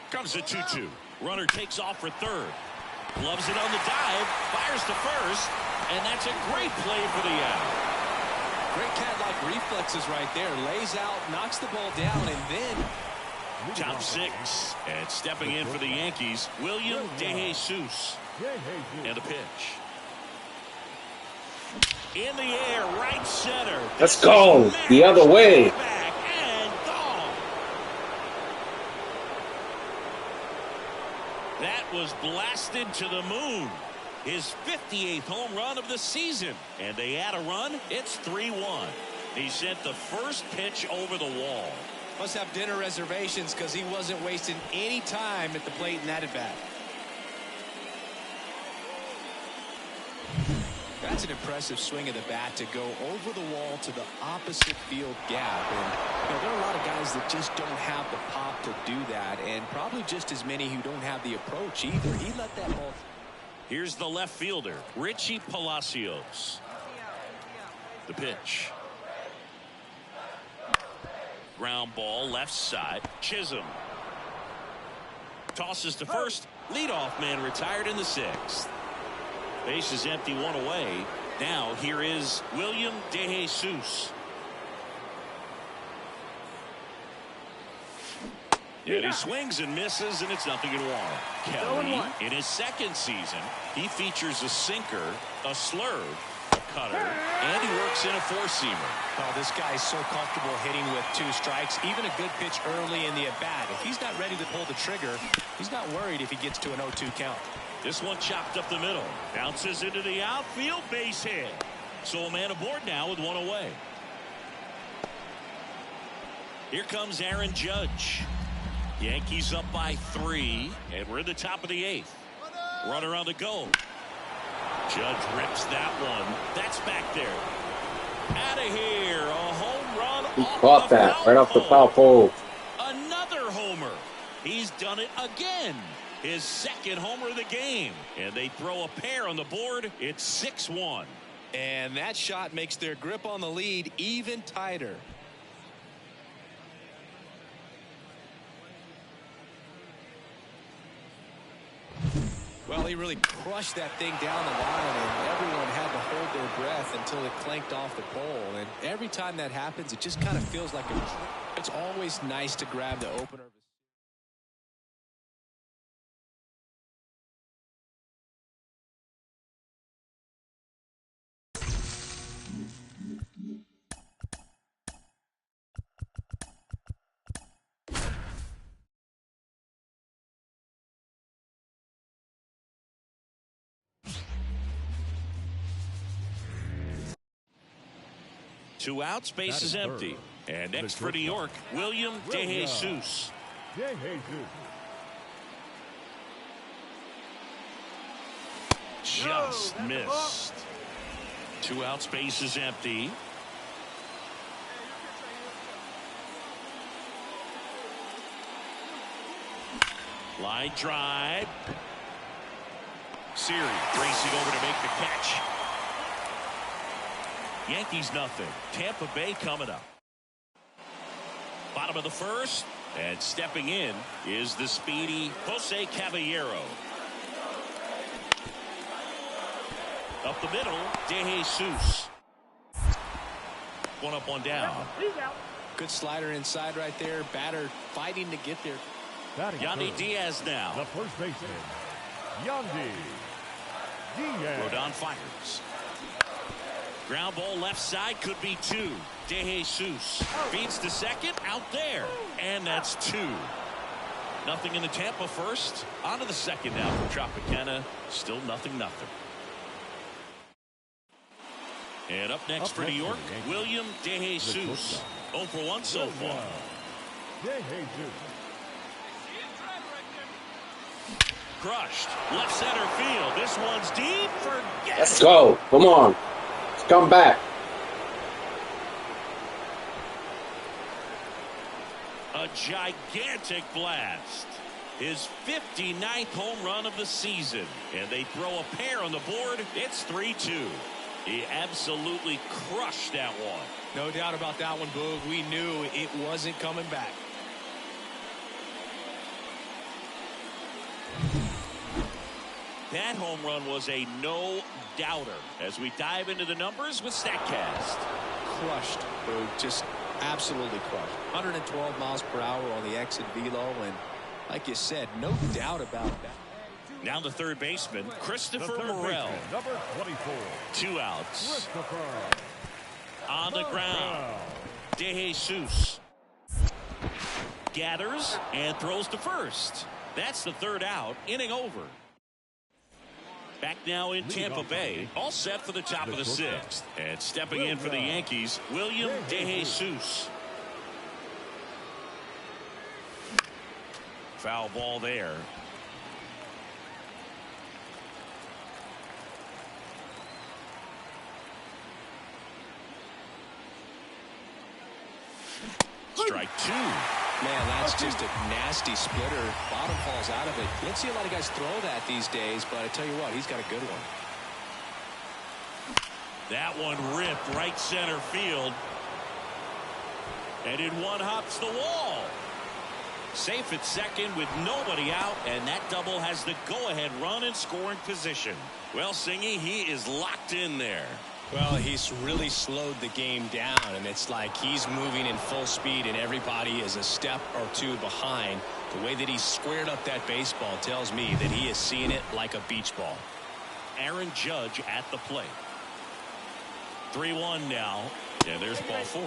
Comes the 2-2. Runner takes off for third. Loves it on the dive, fires to first, and that's a great play for the out. Great cat-like reflexes right there. Lays out, knocks the ball down, and then top 6. And stepping in for the Yankees, William DeJesus. And a pitch. In the air, right center. Let's go the other way. That was blasted to the moon. His 58th home run of the season. And they add a run. It's 3-1. He sent the first pitch over the wall. Must have dinner reservations because he wasn't wasting any time at the plate in that at-bat. That's an impressive swing of the bat to go over the wall to the opposite field gap. And there are a lot of guys that just don't have the pop to do that, and probably just as many who don't have the approach either. He let that ball. Here's the left fielder, Richie Palacios. The pitch. Ground ball, left side. Chisholm. Tosses to first. Leadoff man retired in the 6th. Base is empty, 1 away. Now here is William DeJesus. And he swings and misses, and it's 0-1. Kelly, in his 2nd season, he features a sinker, a slurve, a cutter, and he works in a four-seamer. Oh, this guy's so comfortable hitting with 2 strikes. Even a good pitch early in the at-bat. If he's not ready to pull the trigger, he's not worried if he gets to an 0-2 count. This one chopped up the middle. Bounces into the outfield, base hit. So a man aboard now with 1 away. Here comes Aaron Judge. Yankees up by 3, and we're in the top of the 8th. Runner on the go. Judge rips that one. That's back there. Out of here. A home run. He caught that right off the foul pole. Another homer. He's done it again. His second homer of the game. And they throw a pair on the board. It's 6-1. And that shot makes their grip on the lead even tighter. Well, he really crushed that thing down the line, and everyone had to hold their breath until it clanked off the pole. And every time that happens, it just kind of feels like it's always nice to grab the opener. 2 outs, base is empty. And next for New York, William DeJesus. Just missed. 2 outs, base is empty. Line drive. Siri racing over to make the catch. Yankees nothing. Tampa Bay coming up. Bottom of the first, and stepping in is the speedy Jose Caballero. Up the middle, DeJesus. 1 up, 1 down. Good slider inside right there. Batter fighting to get there. Yandy Diaz now. The first baseman, Yandy Diaz. Rodon fires. Ground ball left side, could be 2. DeJesus feeds to second, out there, and that's 2. Nothing in the Tampa first. On to the second now for Tropicana. Still 0-0. And up next for New York, William DeJesus. 0 for 1 so far. Crushed. Left center field. This one's deep. Forget. Let's go. Come on. Let's come back. A gigantic blast. His 59th home run of the season. And they throw a pair on the board. It's 3-2. He absolutely crushed that one. No doubt about that one, Boog. We knew it wasn't coming back. That home run was a no-doubter. As we dive into the numbers with StatCast. Crushed, Boog. Just absolutely crushed. 112 miles per hour on the exit velo, and like you said, no doubt about that. Now the third baseman, Christopher Morel. Number 24. 2 outs. Christopher On the ground. DeJesus gathers and throws to first. That's the third out. Inning over. Back now in Tampa Bay. All set for the top of the 6th. And stepping in for the Yankees, William DeJesus. Foul ball there. Strike 2. Man, that's just a nasty splitter. Bottom falls out of it. You don't see a lot of guys throw that these days, but I tell you what, he's got a good one. That one ripped right center field. And in one hops the wall. Safe at second with nobody out, and that double has the go-ahead run in scoring position. Well, Singy, he is locked in there. Well, he's really slowed the game down, and it's like he's moving in full speed, and everybody is a step or 2 behind. The way that he squared up that baseball tells me that he is seeing it like a beach ball. Aaron Judge at the plate. 3-1 now, and there's ball 4.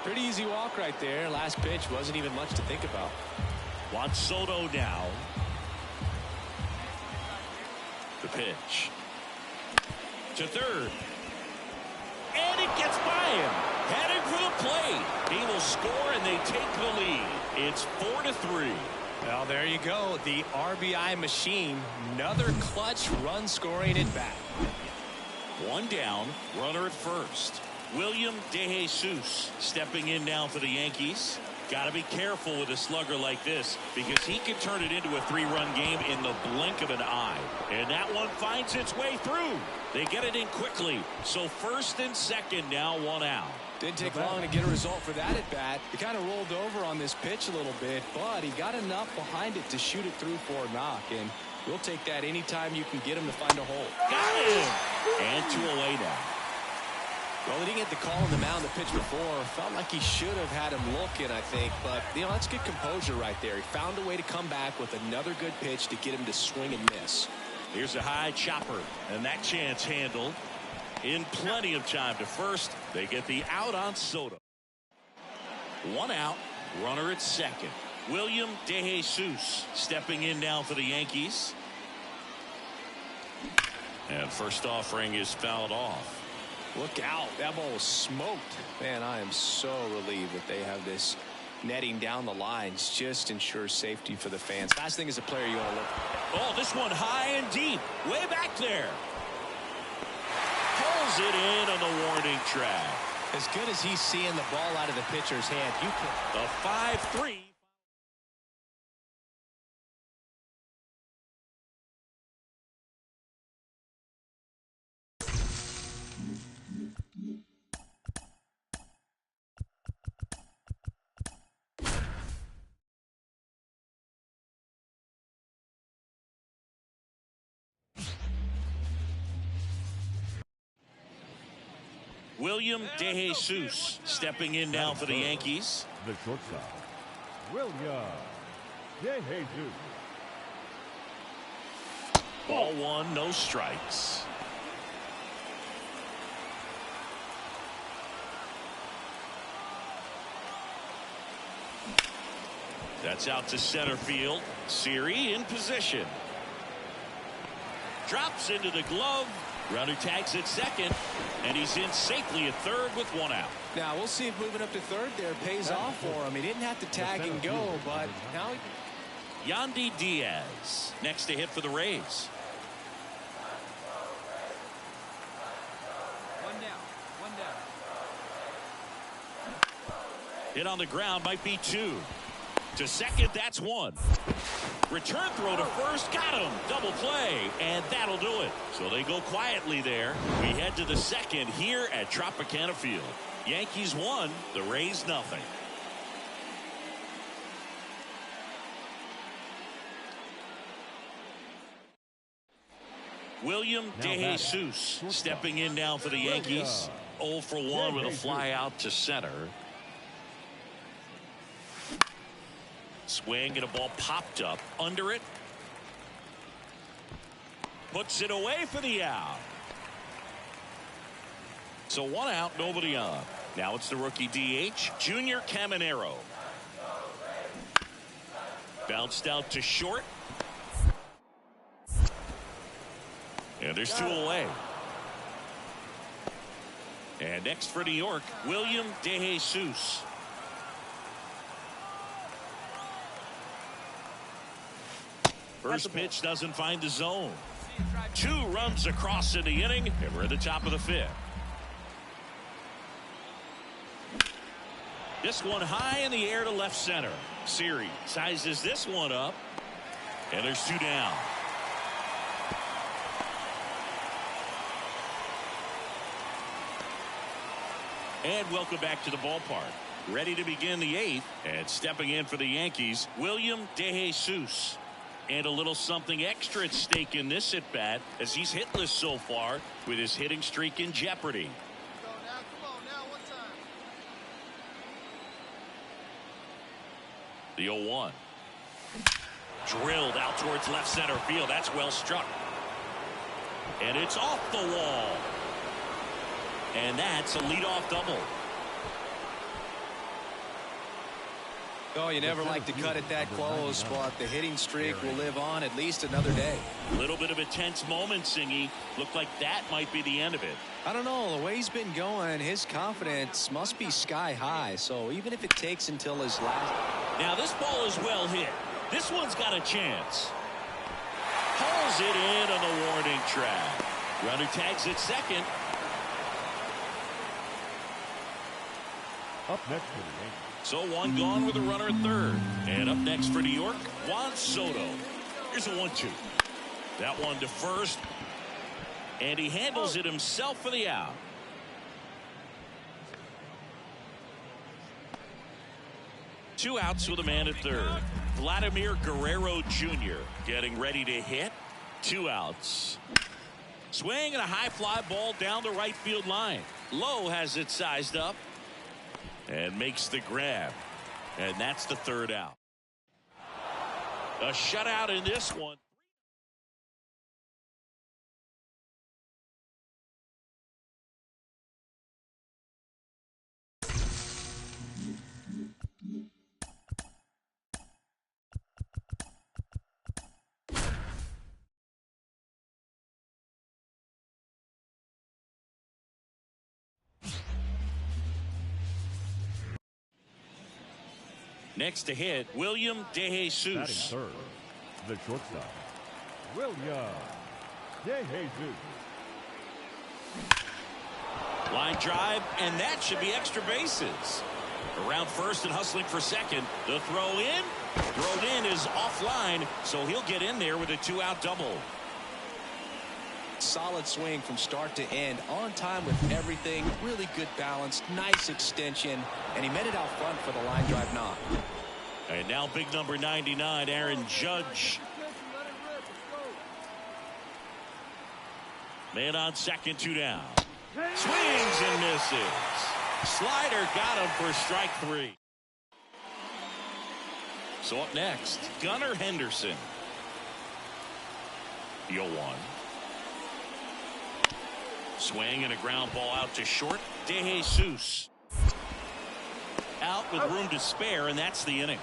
Pretty easy walk right there. Last pitch wasn't even much to think about. Juan Soto now. The pitch to third, and it gets by him. Heading for the plate. He will score, and they take the lead. It's 4-3. Well, there you go. The RBI machine. Another clutch run scoring at bat. 1 down, runner at first. William De Jesus stepping in now for the Yankees. Got to be careful with a slugger like this because he can turn it into a 3-run game in the blink of an eye. And that one finds its way through. They get it in quickly. So first and second now, 1 out. Didn't take long to get a result for that at bat. He kind of rolled over on this pitch a little bit, but he got enough behind it to shoot it through for a knock. And we'll take that anytime you can get him to find a hole. Got him. And 2 away now. Well, he didn't get the call on the mound the pitch before. Felt like he should have had him looking, I think. But, you know, that's good composure right there. He found a way to come back with another good pitch to get him to swing and miss. Here's a high chopper, and that chance handled in plenty of time to first. They get the out on Soto. 1 out, runner at second. William De Jesus stepping in now for the Yankees. And first offering is fouled off. Look out. That ball was smoked. Man, I am so relieved that they have this netting down the lines. Just ensures safety for the fans. Last thing as a player you want to look. Oh, this one high and deep. Way back there. Pulls it in on the warning track. As good as he's seeing the ball out of the pitcher's hand, you can. The 5-3. William De Jesus stepping in now for the Yankees. The shortstop, William De Jesus. Ball 1, no strikes. That's out to center field. Siri in position. Drops into the glove. Runner tags at second, and he's in safely at third with 1 out. Now we'll see if moving up to third there pays off for him. He didn't have to tag and go, but now Yandy Diaz next to hit for the Rays. 1 down. 1 down. Hit on the ground, might be 2. To second, that's 1. Return throw to first, got him. Double play, and that'll do it. So they go quietly there. We head to the second here at Tropicana Field. Yankees 1, the Rays nothing. William De Jesus stepping in now for the Yankees. 0 for 1 with a fly out to center. Swing and a ball popped up under it. Puts it away for the out. So 1 out, nobody on. Now it's the rookie DH, Junior Caminero. Bounced out to short. And there's 2 away. And next for New York, William De Jesus. First pitch doesn't find the zone. 2 runs across in the inning, and we're at the top of the 5th. This one high in the air to left center. Siri sizes this one up, and there's 2 down. And welcome back to the ballpark. Ready to begin the 8th, and stepping in for the Yankees, William De Jesus. And a little something extra at stake in this at bat as he's hitless so far with his hitting streak in jeopardy. Come on now, 1 time. The 0-1. Drilled out towards left center field. That's well struck. And it's off the wall. And that's a leadoff double. Oh, you never like to cut it that close, but the hitting streak will live on at least another day. A little bit of a tense moment, Singy. Looked like that might be the end of it. I don't know. The way he's been going, his confidence must be sky high. So even if it takes until his last. Now this ball is well hit. This one's got a chance. Pulls it in on the warning track. Runner tags at second. Up next for the Yankees. So one gone with a runner at third. And up next for New York, Juan Soto. Here's a 1-2. That one to first. And he handles it himself for the out. Two outs with a man at third. Vladimir Guerrero Jr. getting ready to hit. 2 outs. Swing and a high fly ball down the right field line. Lowe has it sized up. And makes the grab. And that's the 3rd out. A shutout in this one. Next to hit, William Batting DeJesus. third, the shortstop, William DeJesus. Line drive, and that should be extra bases. Around first and hustling for second. The throw in. Thrown in is offline, so he'll get in there with a 2-out double. Solid swing from start to end. On time with everything. Really good balance. Nice extension. And he met it out front for the line drive knock. And now big number 99, Aaron Judge. Man on second, 2 down. Swings and misses. Slider got him for strike 3. So up next, Gunnar Henderson. The 0-1. Swing and a ground ball out to short. DeJesus. Out with room to spare, and that's the inning.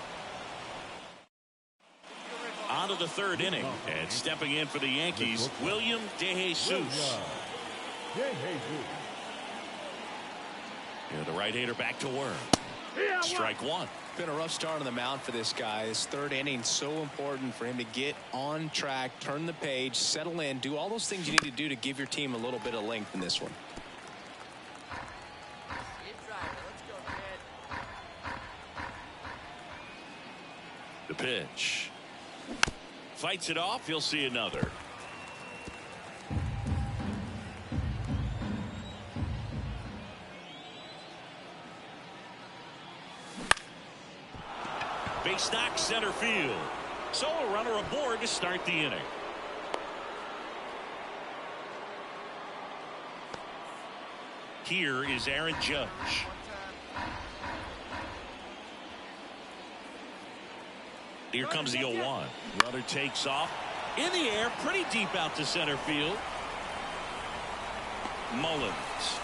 On to the 3rd inning, and stepping in for the Yankees, William DeJesus. Yeah, the right-hander back to work. Strike 1. Been a rough start on the mound for this guy. This 3rd inning, so important for him to get on track, turn the page, settle in, do all those things you need to do to give your team a little bit of length in this one. The pitch. Fights it off. He'll see another. Base knock center field. So a runner aboard to start the inning. Here is Aaron Judge. Here comes the 0-1. Runner takes off. In the air, pretty deep out to center field. Mullins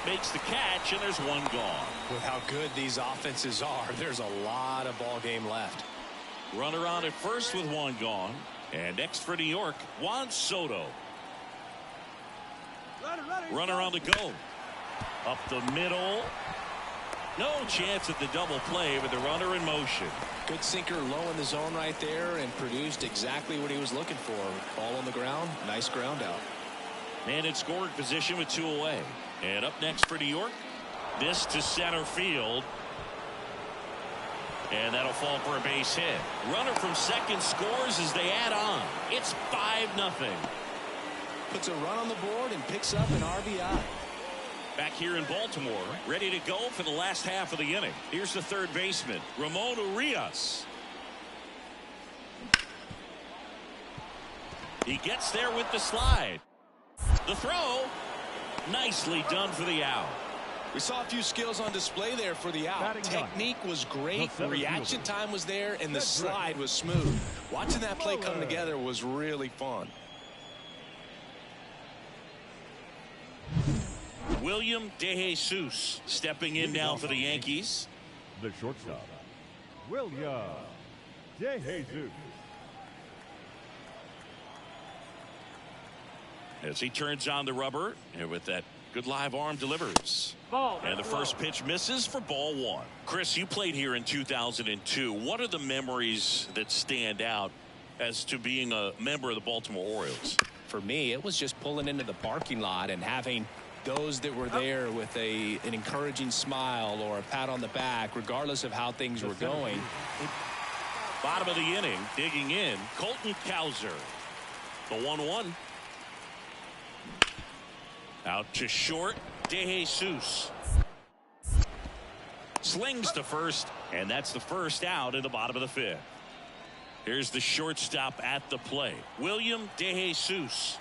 makes the catch, and there's one gone. With how good these offenses are, there's a lot of ball game left. Runner on at first with one gone. And next for New York, Juan Soto. Runner on the go. Up the middle. No chance at the double play with the runner in motion. Good sinker low in the zone right there and produced exactly what he was looking for. Ball on the ground. Nice ground out. Man in scoring position with 2 away. And up next for New York, this to center field. And that'll fall for a base hit. Runner from second scores as they add on. It's 5-0. Puts a run on the board and picks up an RBI. Back here in Baltimore, ready to go for the last half of the inning. Here's the 3rd baseman, Ramon Urias. He gets there with the slide. The throw, nicely done for the out. We saw a few skills on display there for the out. Technique was great, reaction time was there, and the slide was smooth. Watching that play come together was really fun. William DeJesus stepping in now for the Yankees. The shortstop, William DeJesus. As he turns on the rubber, and with that good live arm delivers. And the first pitch misses for ball one. Chris, you played here in 2002. What are the memories that stand out as to being a member of the Baltimore Orioles? For me, it was just pulling into the parking lot and having those that were there with an encouraging smile or a pat on the back, regardless of how things were going. Bottom of the inning, digging in, Colton Cowser. The 1-1. Out to short, DeJesus. Slings to first, and that's the first out in the bottom of the fifth. Here's the shortstop at the plate, William DeJesus.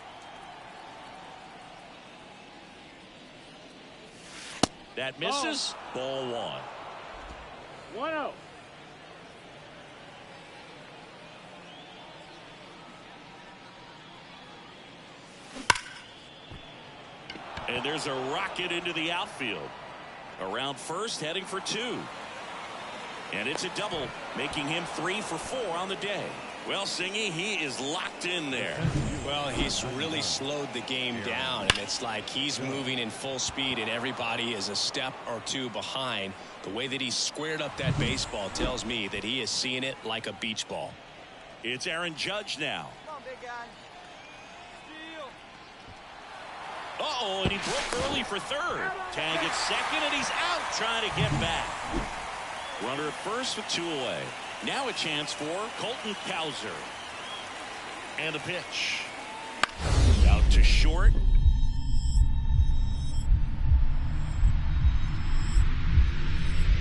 That misses. Ball one. 1-0. And there's a rocket into the outfield. Around first, heading for two. And it's a double, making him 3 for 4 on the day. Well, Singy, he is locked in there. Well, he's really slowed the game down, and it's like he's moving in full speed, and everybody is a step or two behind. The way that he squared up that baseball tells me that he is seeing it like a beach ball. It's Aaron Judge now. Come on, big guy. Steal. Uh-oh, and he broke early for third. Tag at second, and he's out trying to get back. Runner at first with 2 away. Now a chance for Colton Cowser. And a pitch. Out to short.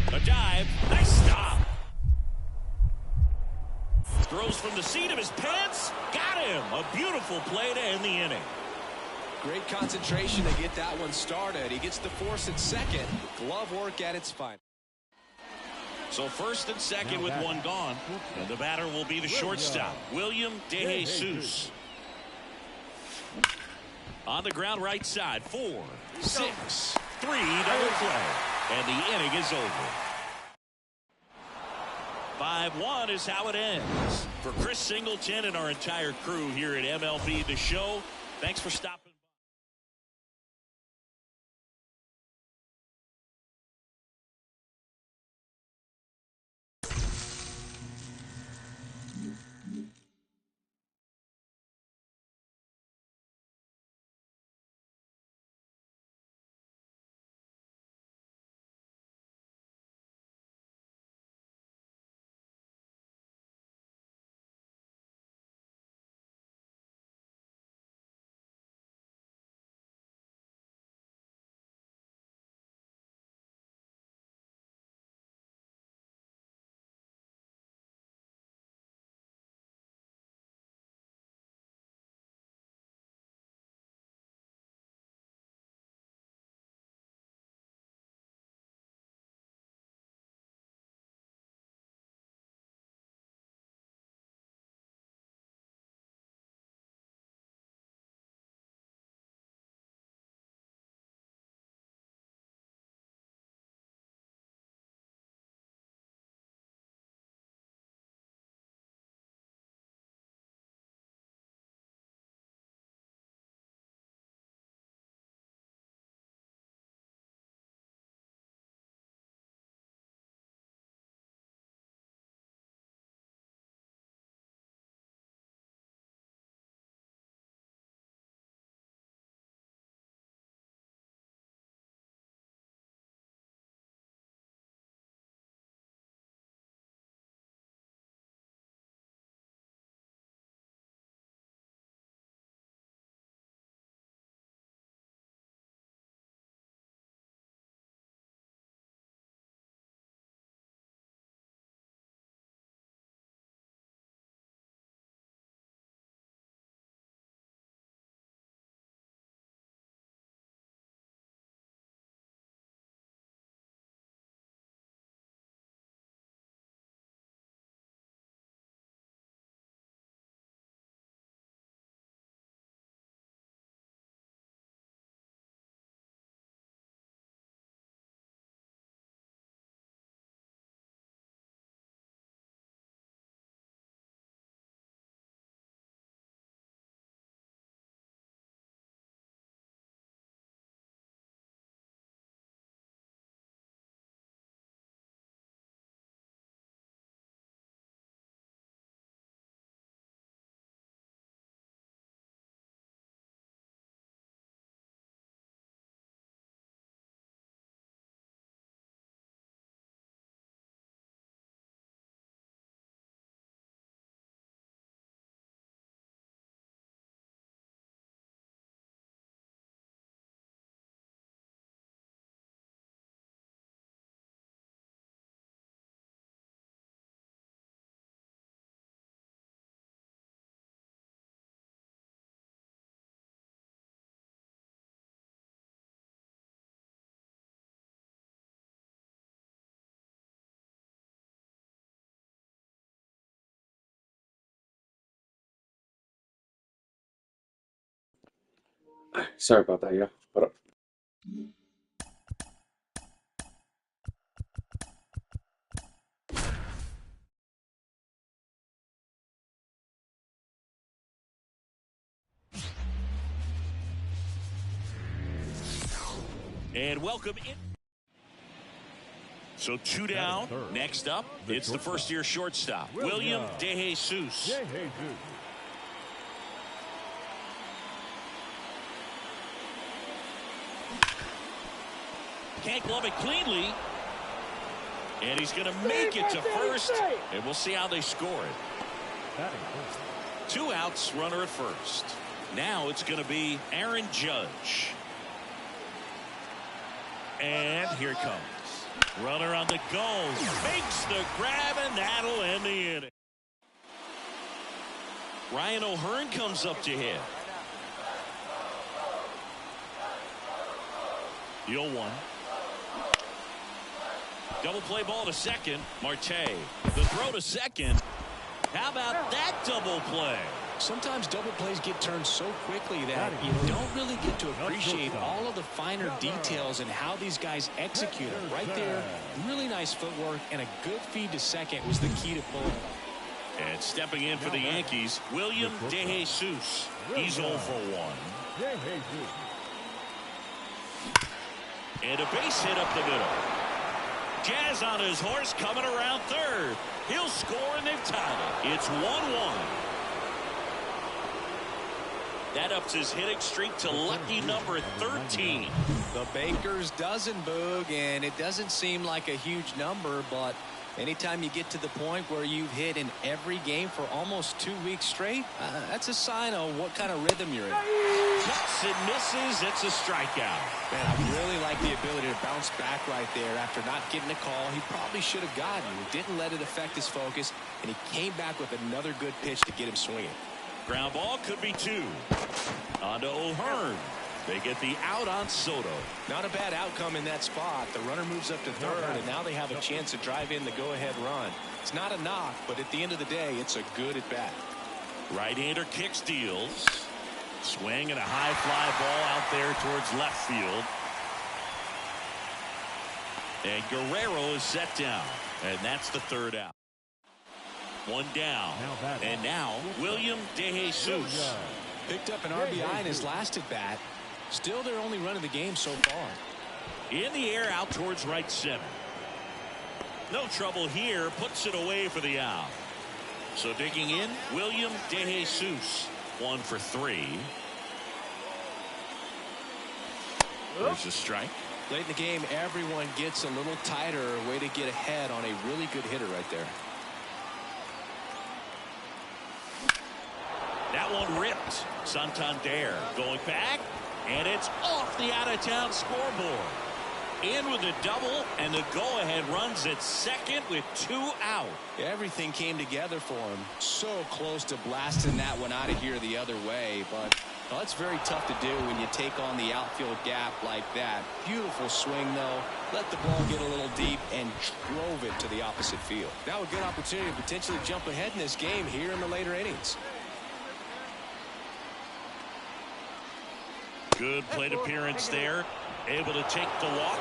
A dive. Nice stop. Throws from the seat of his pants. Got him. A beautiful play to end the inning. Great concentration to get that one started. He gets the force at second. Glove work at its finest. So first and second with one gone. And the batter will be the shortstop, William DeJesus. On the ground right side, 4, 6, 3, double play. And the inning is over. 5-1 is how it ends. For Chris Singleton and our entire crew here at MLB The Show, thanks for stopping. Sorry about that, yeah. Hold up. And welcome in. So 2 down. Next up, it's the first-year shortstop, William DeJesus. Can't glove it cleanly. And he's going to make it to first. And we'll see how they score it. 2 outs, runner at first. Now it's going to be Aaron Judge. And here it comes. Runner on the go. Makes the grab, and that'll end the inning. Ryan O'Hearn comes up to hit. The 0-1. Double play ball to second. Marte. The throw to second. How about that double play? Sometimes double plays get turned so quickly that you don't really get to appreciate all of the finer details and how these guys execute it. Right there, really nice footwork and a good feed to second was the key to pulling. And stepping in for the Yankees, William DeJesus. He's 0 for 1. And a base hit up the middle. Jazz on his horse coming around third. He'll score and they've tied it. It's 1-1. That ups his hitting streak to lucky number 13. The Baker's dozen, Boog, and it doesn't seem like a huge number, but anytime you get to the point where you've hit in every game for almost 2 weeks straight, that's a sign of what kind of rhythm you're in. Cuts and misses. It's a strikeout. Man, I really like the ability to bounce back right there after not getting a call he probably should have gotten. He didn't let it affect his focus, and he came back with another good pitch to get him swinging. Ground ball could be 2. On to O'Hearn. They get the out on Soto. Not a bad outcome in that spot. The runner moves up to third, and now they have a chance to drive in the go-ahead run. It's not a knock, but at the end of the day, it's a good at-bat. Right-hander kicks, deals. Swing and a high fly ball out there towards left field. And Guerrero is set down. And that's the 3rd out. 1 down. And now William DeJesus. Picked up an RBI in his last at bat. Still their only run of the game so far. In the air out towards right center. No trouble here. Puts it away for the out. So digging in, William DeJesus. 1 for 3. There's a strike. Late in the game, everyone gets a little tighter. Way to get ahead on a really good hitter right there. That one ripped. Santander going back, and it's off the out-of-town scoreboard. In with a double, and the go-ahead runs at second with 2 out. Everything came together for him. So close to blasting that one out of here the other way, but well, it's very tough to do when you take on the outfield gap like that. Beautiful swing, though. Let the ball get a little deep and drove it to the opposite field. Now a good opportunity to potentially jump ahead in this game here in the later innings. Good plate appearance there. Able to take the walk.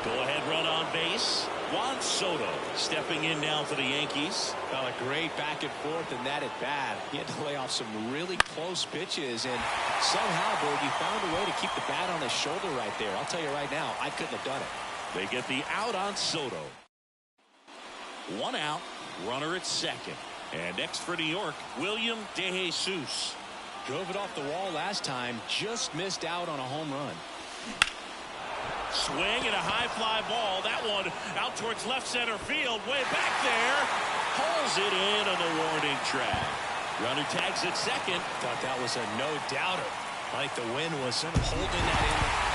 Go-ahead run on base. Juan Soto stepping in now for the Yankees. Well, a great back and forth in that at bat. He had to lay off some really close pitches, and somehow, Berg, he found a way to keep the bat on his shoulder right there. I'll tell you right now, I couldn't have done it. They get the out on Soto. 1 out. Runner at second. And next for New York, William DeJesus. Drove it off the wall last time. Just missed out on a home run. Swing and a high fly ball. That one out towards left center field. Way back there. Pulls it in on the warning track. Runner tags at second. Thought that was a no-doubter. Like the wind was holding that in.